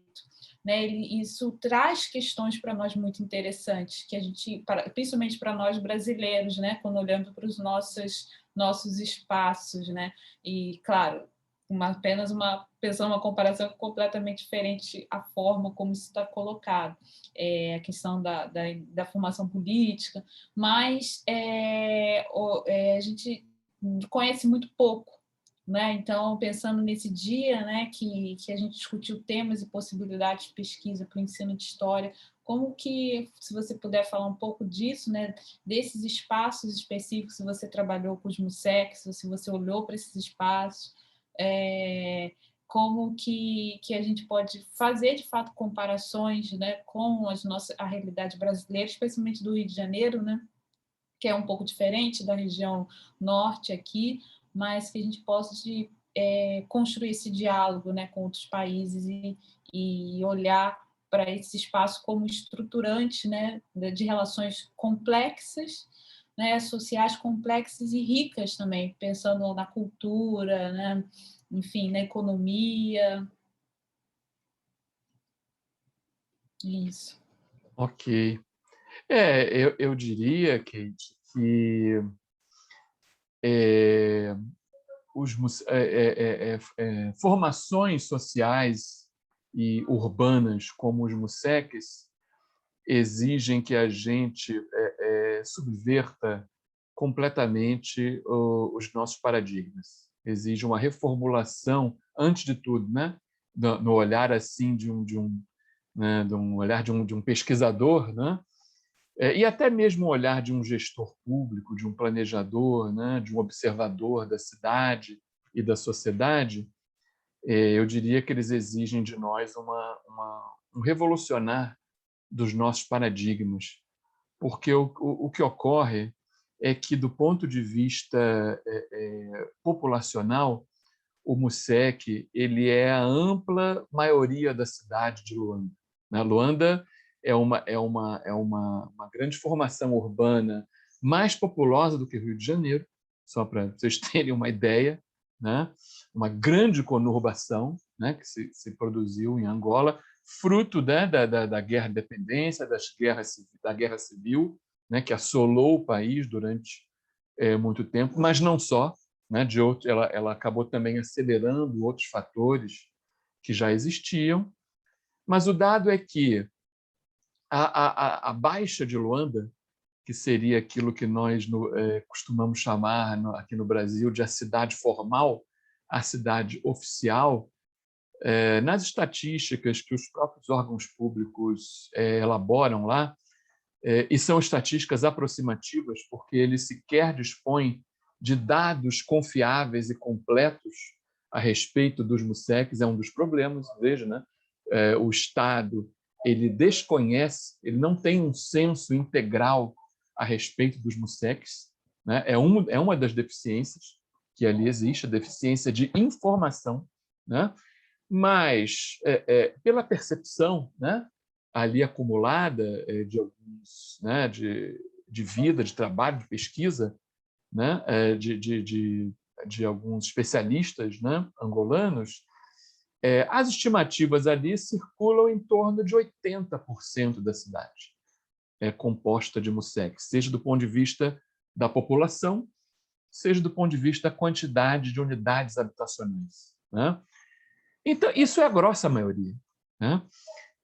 né? Isso traz questões para nós muito interessantes, que a gente, principalmente para nós brasileiros, né? Quando olhando para os nossos espaços, né? E, claro, pensando uma comparação completamente diferente a forma como isso está colocado, a questão da formação política, mas a gente conhece muito pouco, né? Então, pensando nesse dia, né, que a gente discutiu temas e possibilidades de pesquisa para o ensino de história, como que, se você puder falar um pouco disso, né, desses espaços específicos, se você trabalhou com os MUSECs, se você olhou para esses espaços, como que a gente pode fazer, de fato, comparações, né, com a realidade brasileira, especialmente do Rio de Janeiro, né, que é um pouco diferente da região norte aqui, mas que a gente possa construir esse diálogo, né, com outros países e olhar para esse espaço como estruturante, né, de relações complexas, né, sociais complexas e ricas também, pensando na cultura, né, enfim, na economia. Isso. Ok. Eu diria, Kate, que formações sociais e urbanas como os MUSECs exigem que a gente subverta completamente os nossos paradigmas. Exige uma reformulação, antes de tudo, né? No olhar assim de um olhar de um pesquisador, né? E até mesmo o olhar de um gestor público, de um planejador, né? De um observador da cidade e da sociedade. Eu diria que eles exigem de nós um revolucionar dos nossos paradigmas, porque o que ocorre é que, do ponto de vista populacional, o MUSEC ele é a ampla maioria da cidade de Luanda, né? Luanda é uma grande formação urbana mais populosa do que Rio de Janeiro, só para vocês terem uma ideia, né? Uma grande conurbação, né, que se produziu em Angola, fruto, né, da guerra de independência, da guerra civil, né, que assolou o país durante muito tempo, mas não só, né, ela acabou também acelerando outros fatores que já existiam. Mas o dado é que a Baixa de Luanda, que seria aquilo que nós costumamos chamar aqui no Brasil de a cidade formal, a cidade oficial, nas estatísticas que os próprios órgãos públicos elaboram lá, e são estatísticas aproximativas, porque eles sequer dispõem de dados confiáveis e completos a respeito dos MUSECs, é um dos problemas, veja, né? O Estado ele desconhece, ele não tem um censo integral a respeito dos MUSECs, né? É uma das deficiências que ali existe, a deficiência de informação, né? Mas, pela percepção, né, ali acumulada de alguns, né, de vida, de trabalho, de pesquisa, né, de alguns especialistas, né, angolanos, as estimativas ali circulam em torno de 80% da cidade composta de MUSECs, seja do ponto de vista da população, seja do ponto de vista da quantidade de unidades habitacionais, né? Então, isso é a grossa maioria, né?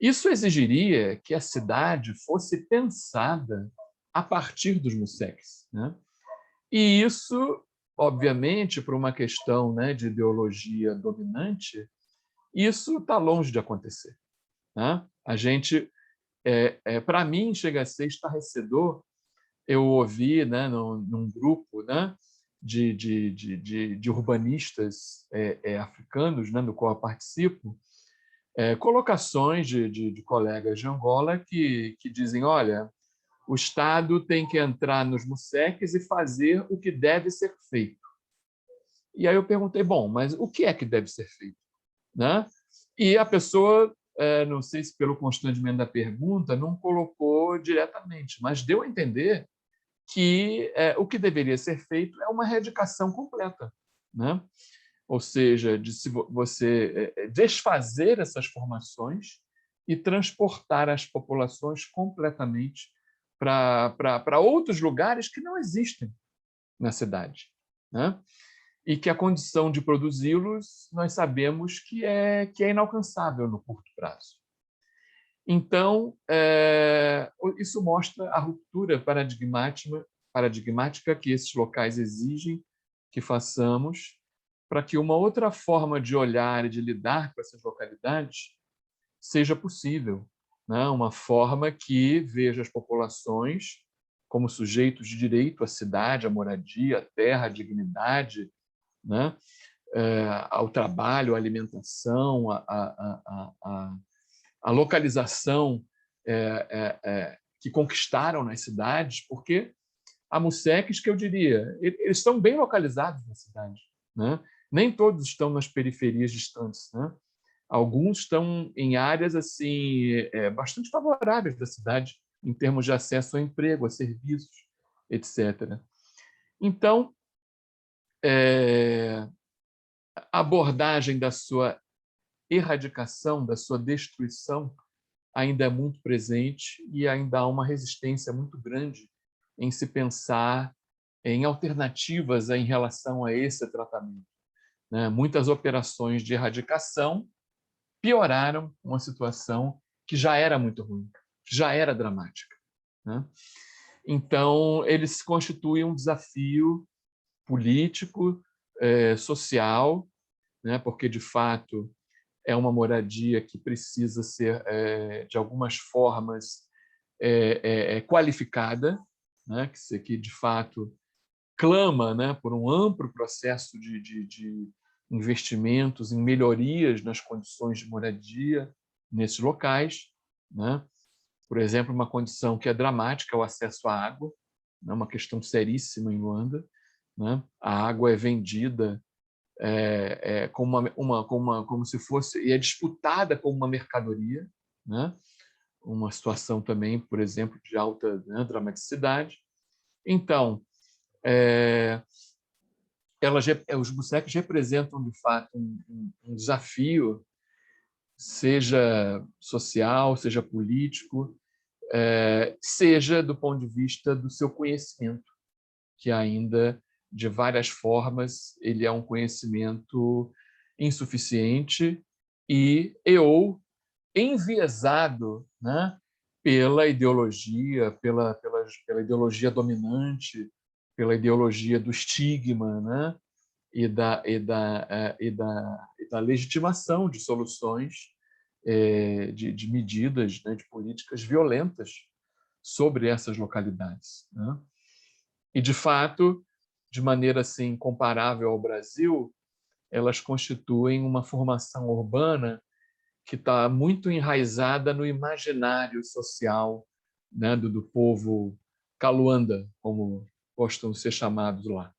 Isso exigiria que a cidade fosse pensada a partir dos museques, né? E isso, obviamente, por uma questão, né, de ideologia dominante, isso está longe de acontecer, né? A gente, para mim, chega a ser estarrecedor eu ouvi, né, num grupo, né, de urbanistas africanos, né, do qual eu participo, colocações de colegas de Angola que dizem, olha, o Estado tem que entrar nos museques e fazer o que deve ser feito. E aí eu perguntei, bom, mas o que é que deve ser feito? Né? E a pessoa, não sei se pelo constrangimento da pergunta, não colocou diretamente, mas deu a entender que o que deveria ser feito é uma erradicação completa, né? Ou seja, de se você desfazer essas formações e transportar as populações completamente para outros lugares que não existem na cidade, né? E que a condição de produzi-los nós sabemos que é inalcançável no curto prazo. Então, isso mostra a ruptura paradigmática que esses locais exigem que façamos para que uma outra forma de olhar e de lidar com essas localidades seja possível, né? Uma forma que veja as populações como sujeitos de direito à cidade, à moradia, à terra, à dignidade, né? Ao trabalho, à alimentação, a localização que conquistaram nas cidades, porque há museques que eu diria, eles estão bem localizados na cidade, né? Nem todos estão nas periferias distantes, né? Alguns estão em áreas assim bastante favoráveis da cidade, em termos de acesso ao emprego, a serviços, etc. Então, a abordagem da sua erradicação, da sua destruição, ainda é muito presente e ainda há uma resistência muito grande em se pensar em alternativas em relação a esse tratamento, né? Muitas operações de erradicação pioraram uma situação que já era muito ruim, que já era dramática, né? Então, eles constituem um desafio político, social, né? Porque, de fato, é uma moradia que precisa ser, de algumas formas, qualificada, né? Que de fato clama, né, por um amplo processo de investimentos em melhorias nas condições de moradia nesses locais, né? Por exemplo, uma condição que é dramática é o acesso à água, né? Uma questão seríssima em Luanda, né? A água é vendida como se fosse e é disputada como uma mercadoria, né? Uma situação também, por exemplo, de alta, né, dramaticidade. Então, os museques representam de fato um desafio, seja social, seja político, seja do ponto de vista do seu conhecimento, que ainda de várias formas ele é um conhecimento insuficiente ou enviesado, né, pela ideologia, pela ideologia dominante, pela ideologia do estigma, né, e da legitimação de soluções, de medidas, né, de políticas violentas sobre essas localidades, né? E, de fato, de maneira assim comparável ao Brasil, elas constituem uma formação urbana que está muito enraizada no imaginário social, né, do povo Kaluanda, como gostam de ser chamados lá.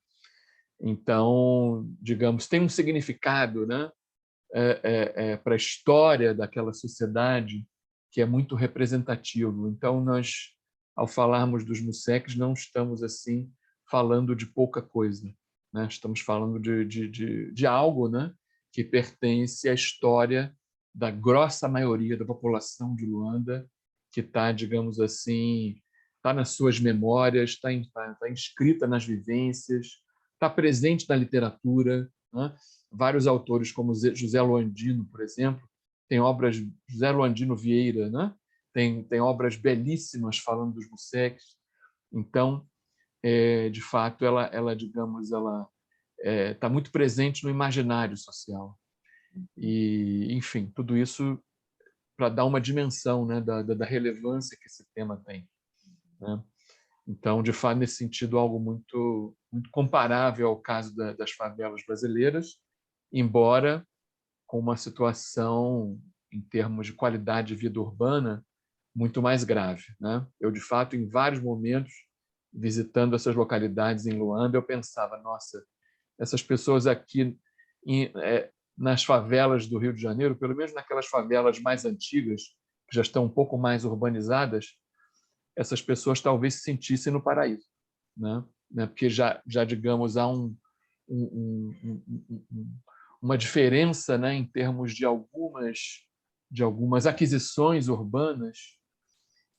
Então, digamos, tem um significado, né, para a história daquela sociedade que é muito representativo. Então, nós, ao falarmos dos museques, não estamos assim falando de pouca coisa, né? Estamos falando de algo, né, que pertence à história da grossa maioria da população de Luanda, que está, digamos assim, está nas suas memórias, está inscrita nas vivências, está presente na literatura, né? Vários autores, como José Loandino, por exemplo, tem obras, José Loandino Vieira, né? Tem obras belíssimas falando dos museques. Então, de fato, ela digamos, ela está muito presente no imaginário social. E, enfim, tudo isso para dar uma dimensão, né, da relevância que esse tema tem, né? Então, de fato, nesse sentido, algo muito, muito comparável ao caso das favelas brasileiras, embora com uma situação, em termos de qualidade de vida urbana, muito mais grave, né? Eu, de fato, em vários momentos, visitando essas localidades em Luanda, eu pensava, nossa, essas pessoas aqui nas favelas do Rio de Janeiro, pelo menos naquelas favelas mais antigas, que já estão um pouco mais urbanizadas, essas pessoas talvez se sentissem no paraíso, né? Porque já digamos, há uma diferença, né, em termos de algumas aquisições urbanas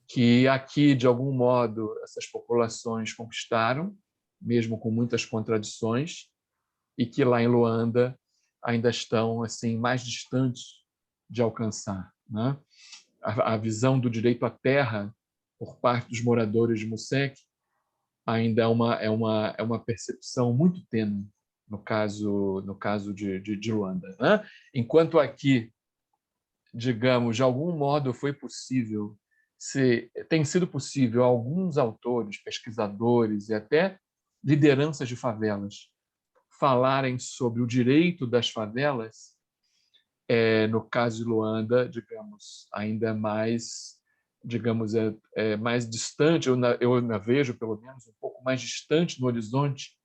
que aqui, de algum modo, essas populações conquistaram, mesmo com muitas contradições, e que lá em Luanda ainda estão assim mais distantes de alcançar, né? A visão do direito à terra por parte dos moradores de Museque ainda é uma percepção muito tênue no caso de Luanda, né? Enquanto aqui, digamos, de algum modo foi possível, tem sido possível alguns autores, pesquisadores e até lideranças de favelas falarem sobre o direito das favelas, no caso de Luanda, digamos, ainda mais, digamos, mais distante, eu vejo pelo menos um pouco mais distante no horizonte,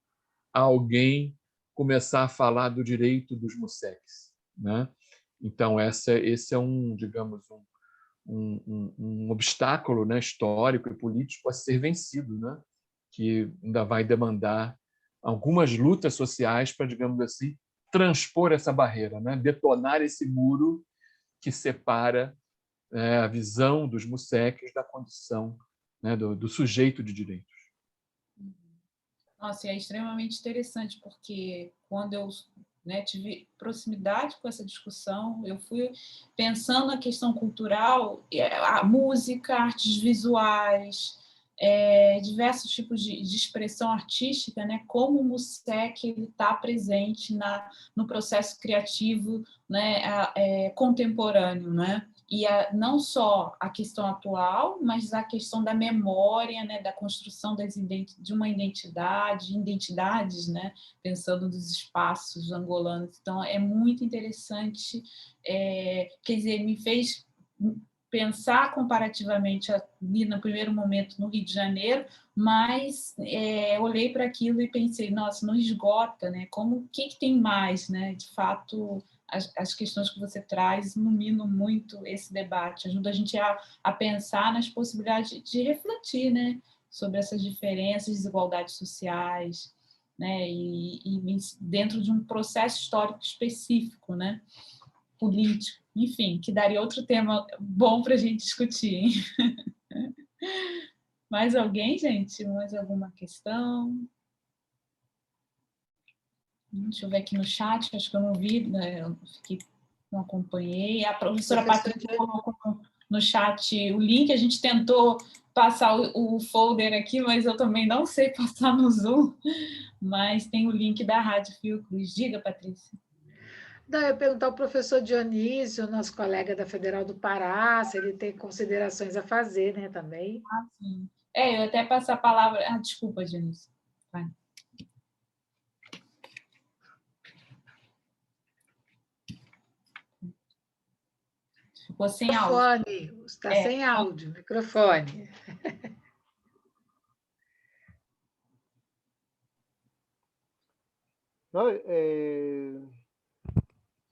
alguém começar a falar do direito dos museques, né? Então esse é digamos, um obstáculo, né, histórico e político a ser vencido, né? Que ainda vai demandar algumas lutas sociais para, digamos assim, transpor essa barreira, né? Detonar esse muro que separa a visão dos museques da condição, né, do sujeito de direitos. Nossa, é extremamente interessante, porque quando eu, né, tive proximidade com essa discussão, eu fui pensando na questão cultural, a música, artes visuais, diversos tipos de expressão artística, né, como o MUSEC está presente no processo criativo, né, contemporâneo, né? E não só a questão atual, mas a questão da memória, né, da construção de uma identidades, né, pensando nos espaços angolanos. Então, é muito interessante, quer dizer, me fez pensar comparativamente ali no primeiro momento no Rio de Janeiro, mas olhei para aquilo e pensei, nossa, não esgota, né? O que tem mais, né? De fato, as questões que você traz iluminam muito esse debate, ajuda a gente a pensar nas possibilidades de refletir, né, sobre essas diferenças, desigualdades sociais, né, e dentro de um processo histórico específico, né, político, enfim, que daria outro tema bom para a gente discutir, hein? Mais alguém, gente? Mais alguma questão? Deixa eu ver aqui no chat, acho que eu não vi, né? Eu não acompanhei. A professora Patrícia colocou no chat o link, a gente tentou passar o folder aqui, mas eu também não sei passar no Zoom, mas tem o link da Rádio Fiocruz. Diga, Patrícia. Não, eu ia perguntar ao professor Dionísio, nosso colega da Federal do Pará, se ele tem considerações a fazer, né, também. Ah, sim. Eu até passo a palavra... Ah, desculpa, Dionísio. Vai. Ficou sem áudio. Microfone, está sem áudio, microfone. No,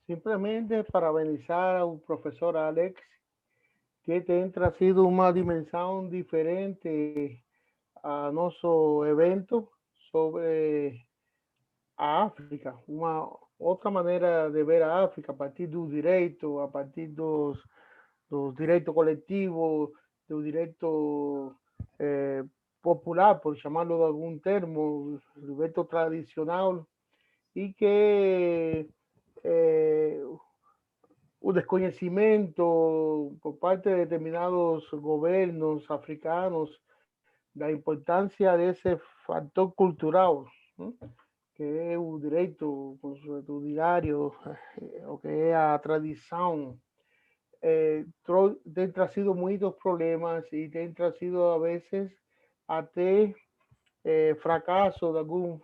simplemente parabenizar ao professor Alex, que tem trazido uma dimensão diferente a nosso evento sobre a África, uma outra maneira de ver a África a partir do direito, a partir dos direitos coletivos, do direito popular, por chamarlo de algum termo, do direito tradicional, e que o desconhecimento por parte de determinados gobiernos africanos da importância desse fator cultural, né? Que é o direito consuetudinário, o que é a tradição, tem trazido muitos problemas e tem trazido, a vezes, até fracasso de alguns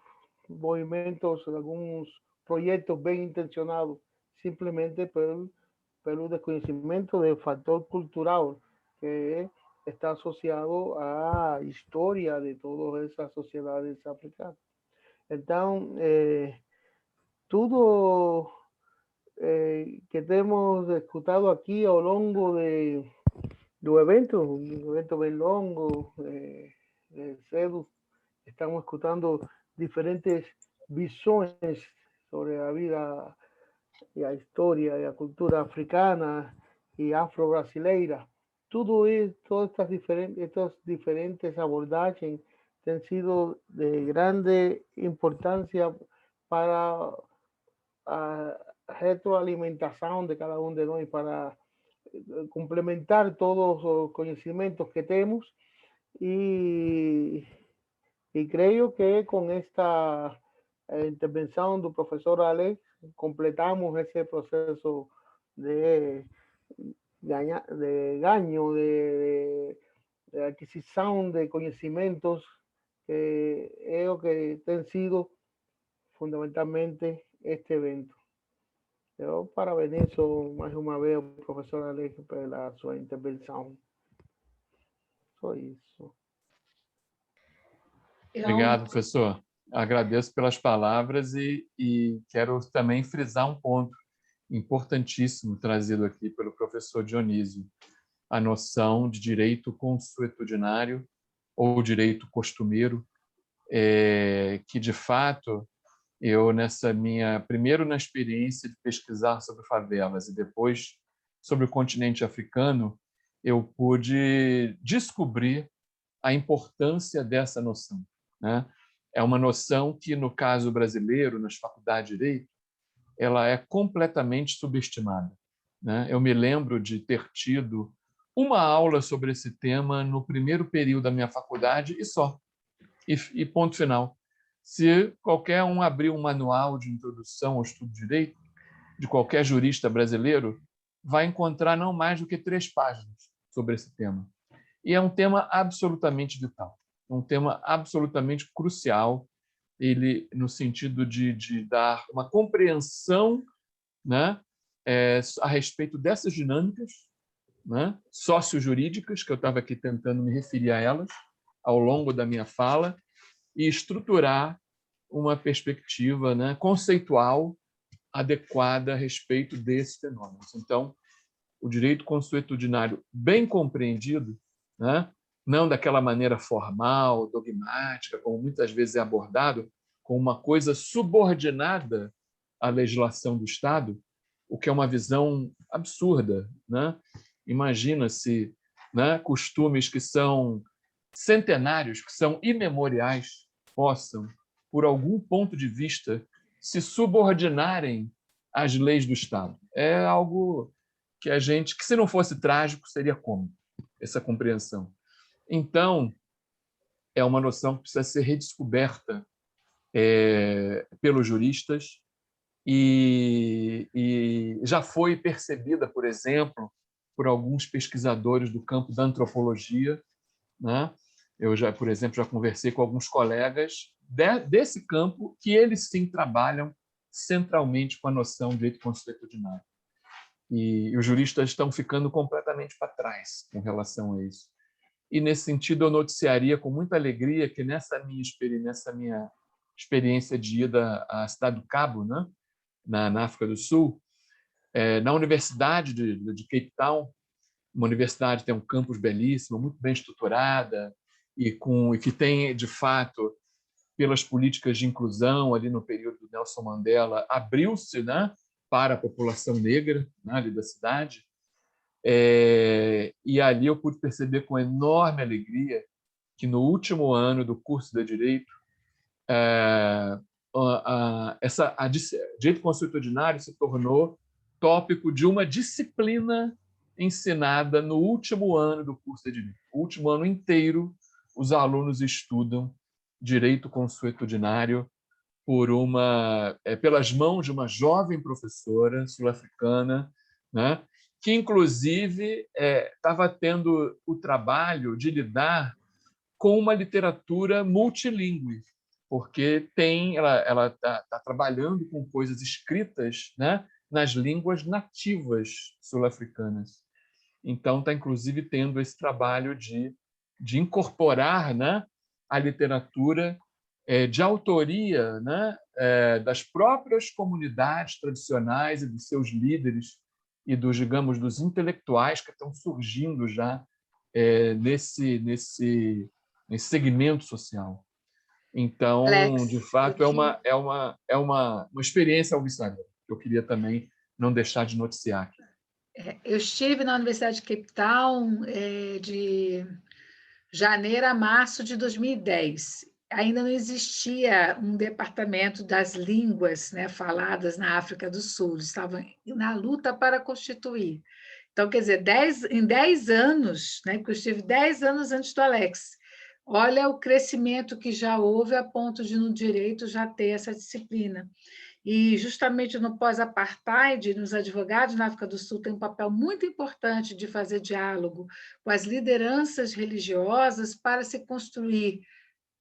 movimentos, de alguns projetos bem intencionados, simplesmente pelo desconhecimento do fator cultural que está associado à história de todas essas sociedades africanas. Então, tudo que temos escutado aqui ao longo do evento, um evento bem longo, cedo, estamos escutando diferentes visões sobre a vida e a história e a cultura africana e afro-brasileira. Tudo isso, todas estas diferentes abordagens têm sido de grande importância para a retroalimentação de cada um de nós, para complementar todos os conhecimentos que temos e creio que com esta intervenção do professor Alex completamos esse processo de ganho, de aquisição de conhecimentos, que é o que tem sido fundamentalmente este evento. Eu parabenizo mais uma vez ao professor Alex pela sua intervenção. Só isso. Obrigado, professor. Agradeço pelas palavras e quero também frisar um ponto importantíssimo trazido aqui pelo professor Dionísio, a noção de direito consuetudinário ou direito costumeiro, que, de fato, eu, primeiro na experiência de pesquisar sobre favelas e depois sobre o continente africano, eu pude descobrir a importância dessa noção, né? É uma noção que, no caso brasileiro, nas faculdades de Direito, ela é completamente subestimada, né? Eu me lembro de ter tido uma aula sobre esse tema no primeiro período da minha faculdade e só. E ponto final. Se qualquer um abrir um manual de introdução ao estudo de direito, de qualquer jurista brasileiro, vai encontrar não mais do que 3 páginas sobre esse tema. E é um tema absolutamente vital, um tema absolutamente crucial, ele no sentido de dar uma compreensão, né, a respeito dessas dinâmicas, né, sociojurídicas, que eu estava aqui tentando me referir a elas ao longo da minha fala, e estruturar uma perspectiva, né, conceitual adequada a respeito desses fenômenos. Então, o direito consuetudinário bem compreendido, né, não daquela maneira formal, dogmática, como muitas vezes é abordado, como uma coisa subordinada à legislação do Estado, o que é uma visão absurda, né? Imagina-se, né, costumes que são centenários, que são imemoriais, possam, por algum ponto de vista, se subordinarem às leis do Estado. É algo que se não fosse trágico, seria cômico, essa compreensão. Então, é uma noção que precisa ser redescoberta pelos juristas e já foi percebida, por exemplo, por alguns pesquisadores do campo da antropologia, né? Eu por exemplo, já conversei com alguns colegas desse campo que eles sim trabalham centralmente com a noção de direito consuetudinário. E os juristas estão ficando completamente para trás com relação a isso. E, nesse sentido, eu noticiaria com muita alegria que nessa minha experiência de ida à cidade do Cabo, né, na África do Sul, na Universidade de Cape Town, uma universidade que tem um campus belíssimo, muito bem estruturada, e que tem, de fato, pelas políticas de inclusão ali no período do Nelson Mandela, abriu-se, né, para a população negra, né, ali da cidade. E ali eu pude perceber com enorme alegria que no último ano do curso de Direito, direito consuetudinário se tornou tópico de uma disciplina ensinada no último ano do curso de direito. O último ano inteiro, os alunos estudam direito consuetudinário pelas mãos de uma jovem professora sul-africana, né, que, inclusive, estava tendo o trabalho de lidar com uma literatura multilingüe, porque ela está trabalhando com coisas escritas, né, nas línguas nativas sul-africanas. Então, está, inclusive, tendo esse trabalho de incorporar, né, a literatura de autoria, né, das próprias comunidades tradicionais e dos seus líderes e dos intelectuais que estão surgindo já nesse segmento social. Então, Alex, de fato, é uma experiência alvissareira que eu queria também não deixar de noticiar aqui. Eu estive na Universidade de Cape Town de janeiro a março de 2010. Ainda não existia um departamento das línguas, né, faladas na África do Sul. Eles estavam na luta para constituir. Então, quer dizer, em 10 anos, né, porque eu estive 10 anos antes do Alex, olha o crescimento que já houve a ponto de, no direito, já ter essa disciplina. E, justamente no pós-apartheid, nos advogados na África do Sul têm um papel muito importante de fazer diálogo com as lideranças religiosas para se construir,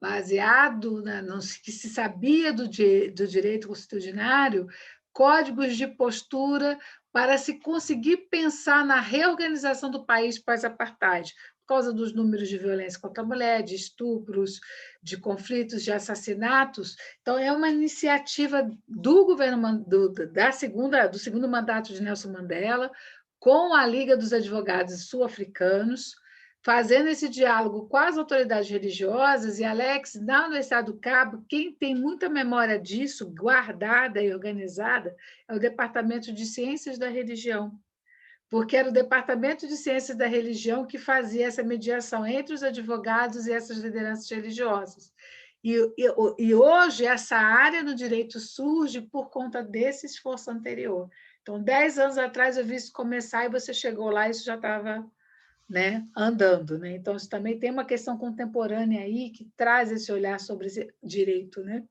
baseado no que se sabia do direito constitucionário, códigos de postura para se conseguir pensar na reorganização do país pós-apartheid, por causa dos números de violência contra a mulher, de estupros, de conflitos, de assassinatos. Então, é uma iniciativa do governo do segundo mandato de Nelson Mandela, com a Liga dos Advogados Sul-Africanos, fazendo esse diálogo com as autoridades religiosas. E, Alex, na Universidade do Cabo, quem tem muita memória disso, guardada e organizada, é o Departamento de Ciências da Religião, porque era o Departamento de Ciências da Religião que fazia essa mediação entre os advogados e essas lideranças religiosas. E hoje, essa área no direito surge por conta desse esforço anterior. Então, 10 anos atrás, eu vi isso começar e você chegou lá e isso já estava, né, andando, né? Então, isso também tem uma questão contemporânea aí que traz esse olhar sobre esse direito, né,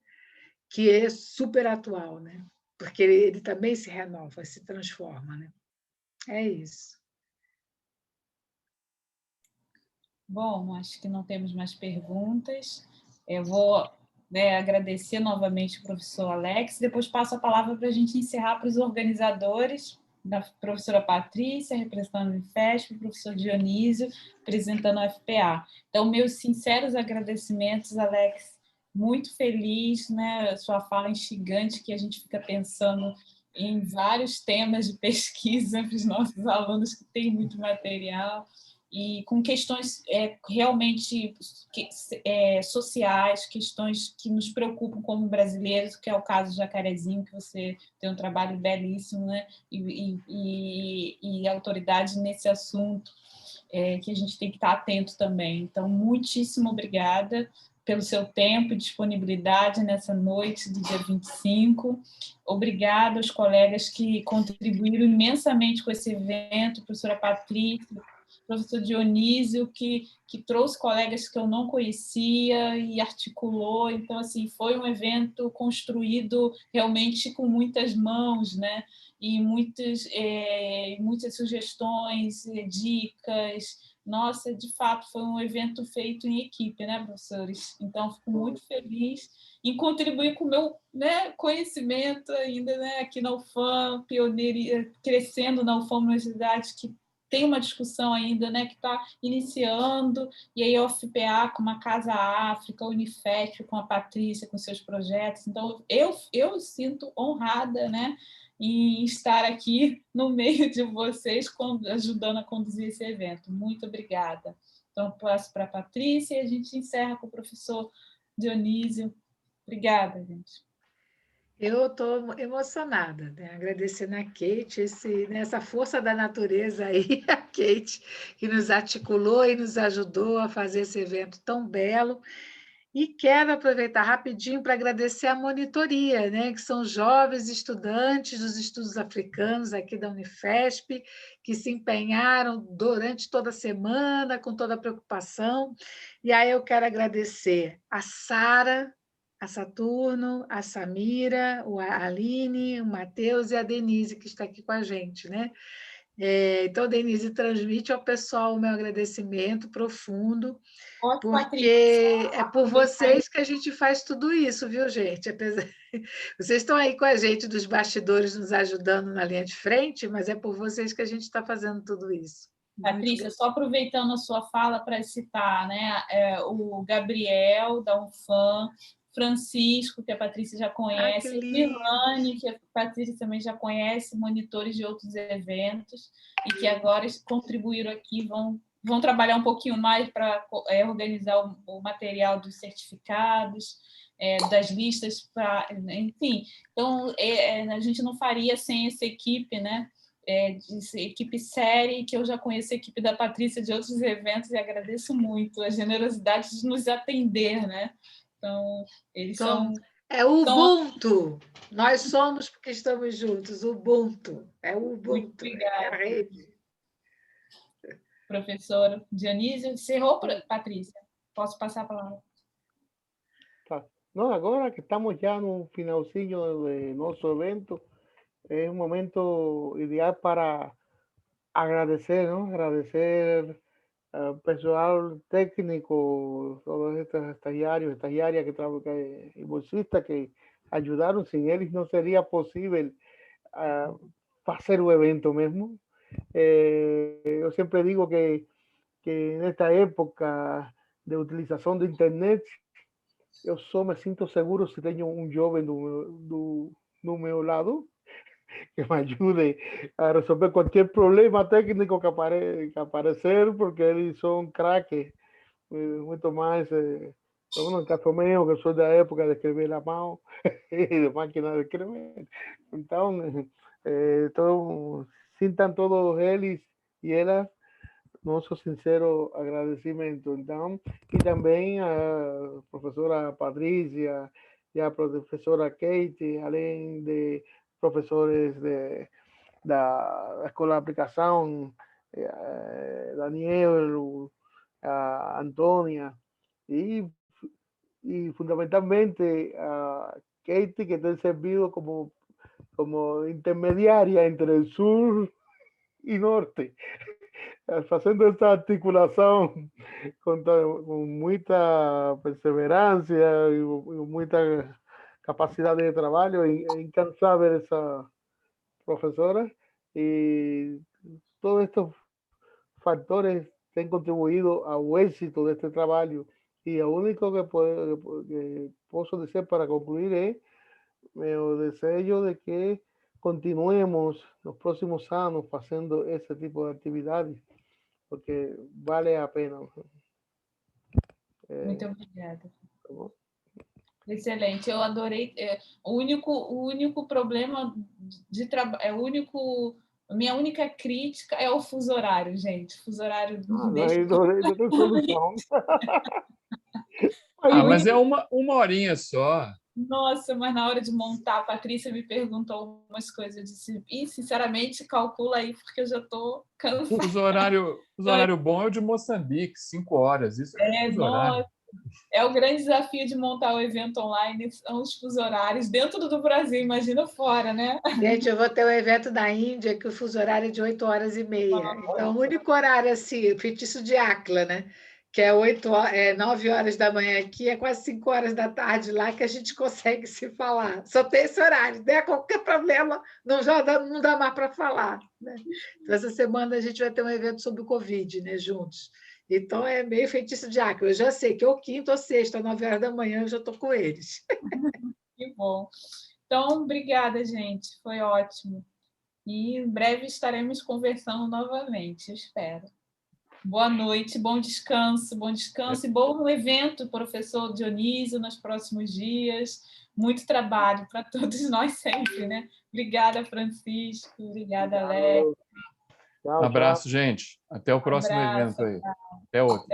que é super atual, né? Porque ele também se renova, se transforma, né? É isso. Bom, acho que não temos mais perguntas. Eu vou agradecer novamente o professor Alex, depois passo a palavra para a gente encerrar para os organizadores, da professora Patrícia, representando o IFESP, o professor Dionísio, representando o FPA. Então, meus sinceros agradecimentos, Alex, muito feliz, né? Sua fala instigante, que a gente fica pensando em vários temas de pesquisa para os nossos alunos que têm muito material, e com questões realmente sociais, questões que nos preocupam como brasileiros, que é o caso do Jacarezinho, que você tem um trabalho belíssimo, né? E autoridade nesse assunto, que a gente tem que estar atento também. Então, muitíssimo obrigada pelo seu tempo e disponibilidade nessa noite do dia 25. Obrigada aos colegas que contribuíram imensamente com esse evento, professora Patrícia, professor Dionísio, que trouxe colegas que eu não conhecia e articulou. Então, assim, foi um evento construído realmente com muitas mãos, né? E muitas sugestões, dicas. Nossa, de fato, foi um evento feito em equipe, né, professores? Então, fico muito feliz em contribuir com o meu, né, conhecimento ainda, né, aqui na UFAM, pioneira, crescendo na UFAM, uma universidade que tem uma discussão ainda, né, que está iniciando, e aí a UFPA com uma Casa África, a Unifesp com a Patrícia, com seus projetos. Então, eu sinto honrada, né, em estar aqui no meio de vocês, ajudando a conduzir esse evento. Muito obrigada. Então, passo para a Patrícia e a gente encerra com o professor Dionísio. Obrigada, gente. Eu estou emocionada, né? Agradecendo a Kate, essa força da natureza aí, a Kate, que nos articulou e nos ajudou a fazer esse evento tão belo. E quero aproveitar rapidinho para agradecer a monitoria, né, que são jovens estudantes dos estudos africanos aqui da Unifesp, que se empenharam durante toda a semana, com toda a preocupação. E aí eu quero agradecer a Sara, a Saturno, a Samira, a Aline, o Matheus e a Denise, que está aqui com a gente, né? Então, Denise, transmite ao pessoal o meu agradecimento profundo, Ótimo, porque é por vocês que a gente faz tudo isso, viu, gente? Vocês estão aí com a gente dos bastidores, nos ajudando na linha de frente, mas é por vocês que a gente está fazendo tudo isso. Patrícia, só aproveitando a sua fala para citar, né, o Gabriel, da UFAM, Francisco, que a Patrícia já conhece, Milane, que a Patrícia também já conhece, monitores de outros eventos, e que agora contribuíram aqui, vão trabalhar um pouquinho mais para organizar o material dos certificados, das listas, enfim. Então, a gente não faria sem essa equipe, né? De equipe séria, que eu já conheço a equipe da Patrícia de outros eventos, e agradeço muito a generosidade de nos atender, né? Então, eles são... É o Ubuntu. Nós somos porque estamos juntos. Ubuntu. É o Ubuntu. Muito obrigada. É a rede. Professora Dionísio, encerrou, Patrícia? Posso passar a palavra? Tá. Não, agora que estamos já no finalzinho do nosso evento, é um momento ideal para agradecer, ¿no? Agradecer al personal técnico, todos estos estagiarios, estagiarias y bolsistas que ayudaron. Sin ellos no sería posible hacer un evento mismo. Yo siempre digo que en esta época de utilización de internet, yo solo me siento seguro si tengo un joven do meu lado que me ayude a resolver cualquier problema técnico que aparecer, porque ellos son craques, mucho más. Bueno, en caso mío, que soy de la época de escribir a mano y de máquina de escribir. Entonces, sintan todos ellos y ellas nuestro sincero agradecimiento. Entonces, y también a profesora Patricia y a profesora Katie, além de profesores de la Escuela de Aplicación, Daniel, Antonia, y fundamentalmente a Katie, que te ha servido como intermediaria entre el sur y norte, haciendo esta articulación con mucha perseverancia y mucha capacidad de trabajo, incansable esa profesora, y todos estos factores que han contribuido al éxito de este trabajo. Y lo único que puedo decir para concluir es el deseo de que continuemos los próximos años haciendo ese tipo de actividades, porque vale a pena. Muito obrigada. Excelente, eu adorei. O único problema de trabalho, minha única crítica é o fuso horário, gente. Fuso horário não tem solução. Mas é uma horinha só. Nossa, mas na hora de montar, a Patrícia me perguntou umas coisas, eu disse, sinceramente, calcula aí, porque eu já estou cansada. Os horário bom é o de Moçambique, 5 horas. Isso é fuso horário. É o grande desafio de montar o evento online, são os fuso horários dentro do Brasil, imagina fora, né? Gente, eu vou ter um evento da Índia que o fuso horário é de 8h30. Então, o único horário, assim, feitiço de Akla, né? Que é 9 horas da manhã aqui, é quase 5 horas da tarde lá que a gente consegue se falar. Só tem esse horário, né? Qualquer problema, não dá mais para falar. Né? Então, essa semana a gente vai ter um evento sobre o Covid, né? Juntos. Então, é meio feitiço de Akla. Eu já sei que ou quinta ou sexta, 9 horas da manhã, eu já estou com eles. Que bom. Então, obrigada, gente. Foi ótimo. E em breve estaremos conversando novamente, eu espero. Boa noite, bom descanso e bom evento, professor Dionísio, nos próximos dias. Muito trabalho para todos nós sempre, né? Obrigada, Francisco. Obrigada, Alex. Um abraço, gente. Até o próximo evento aí. Até outro.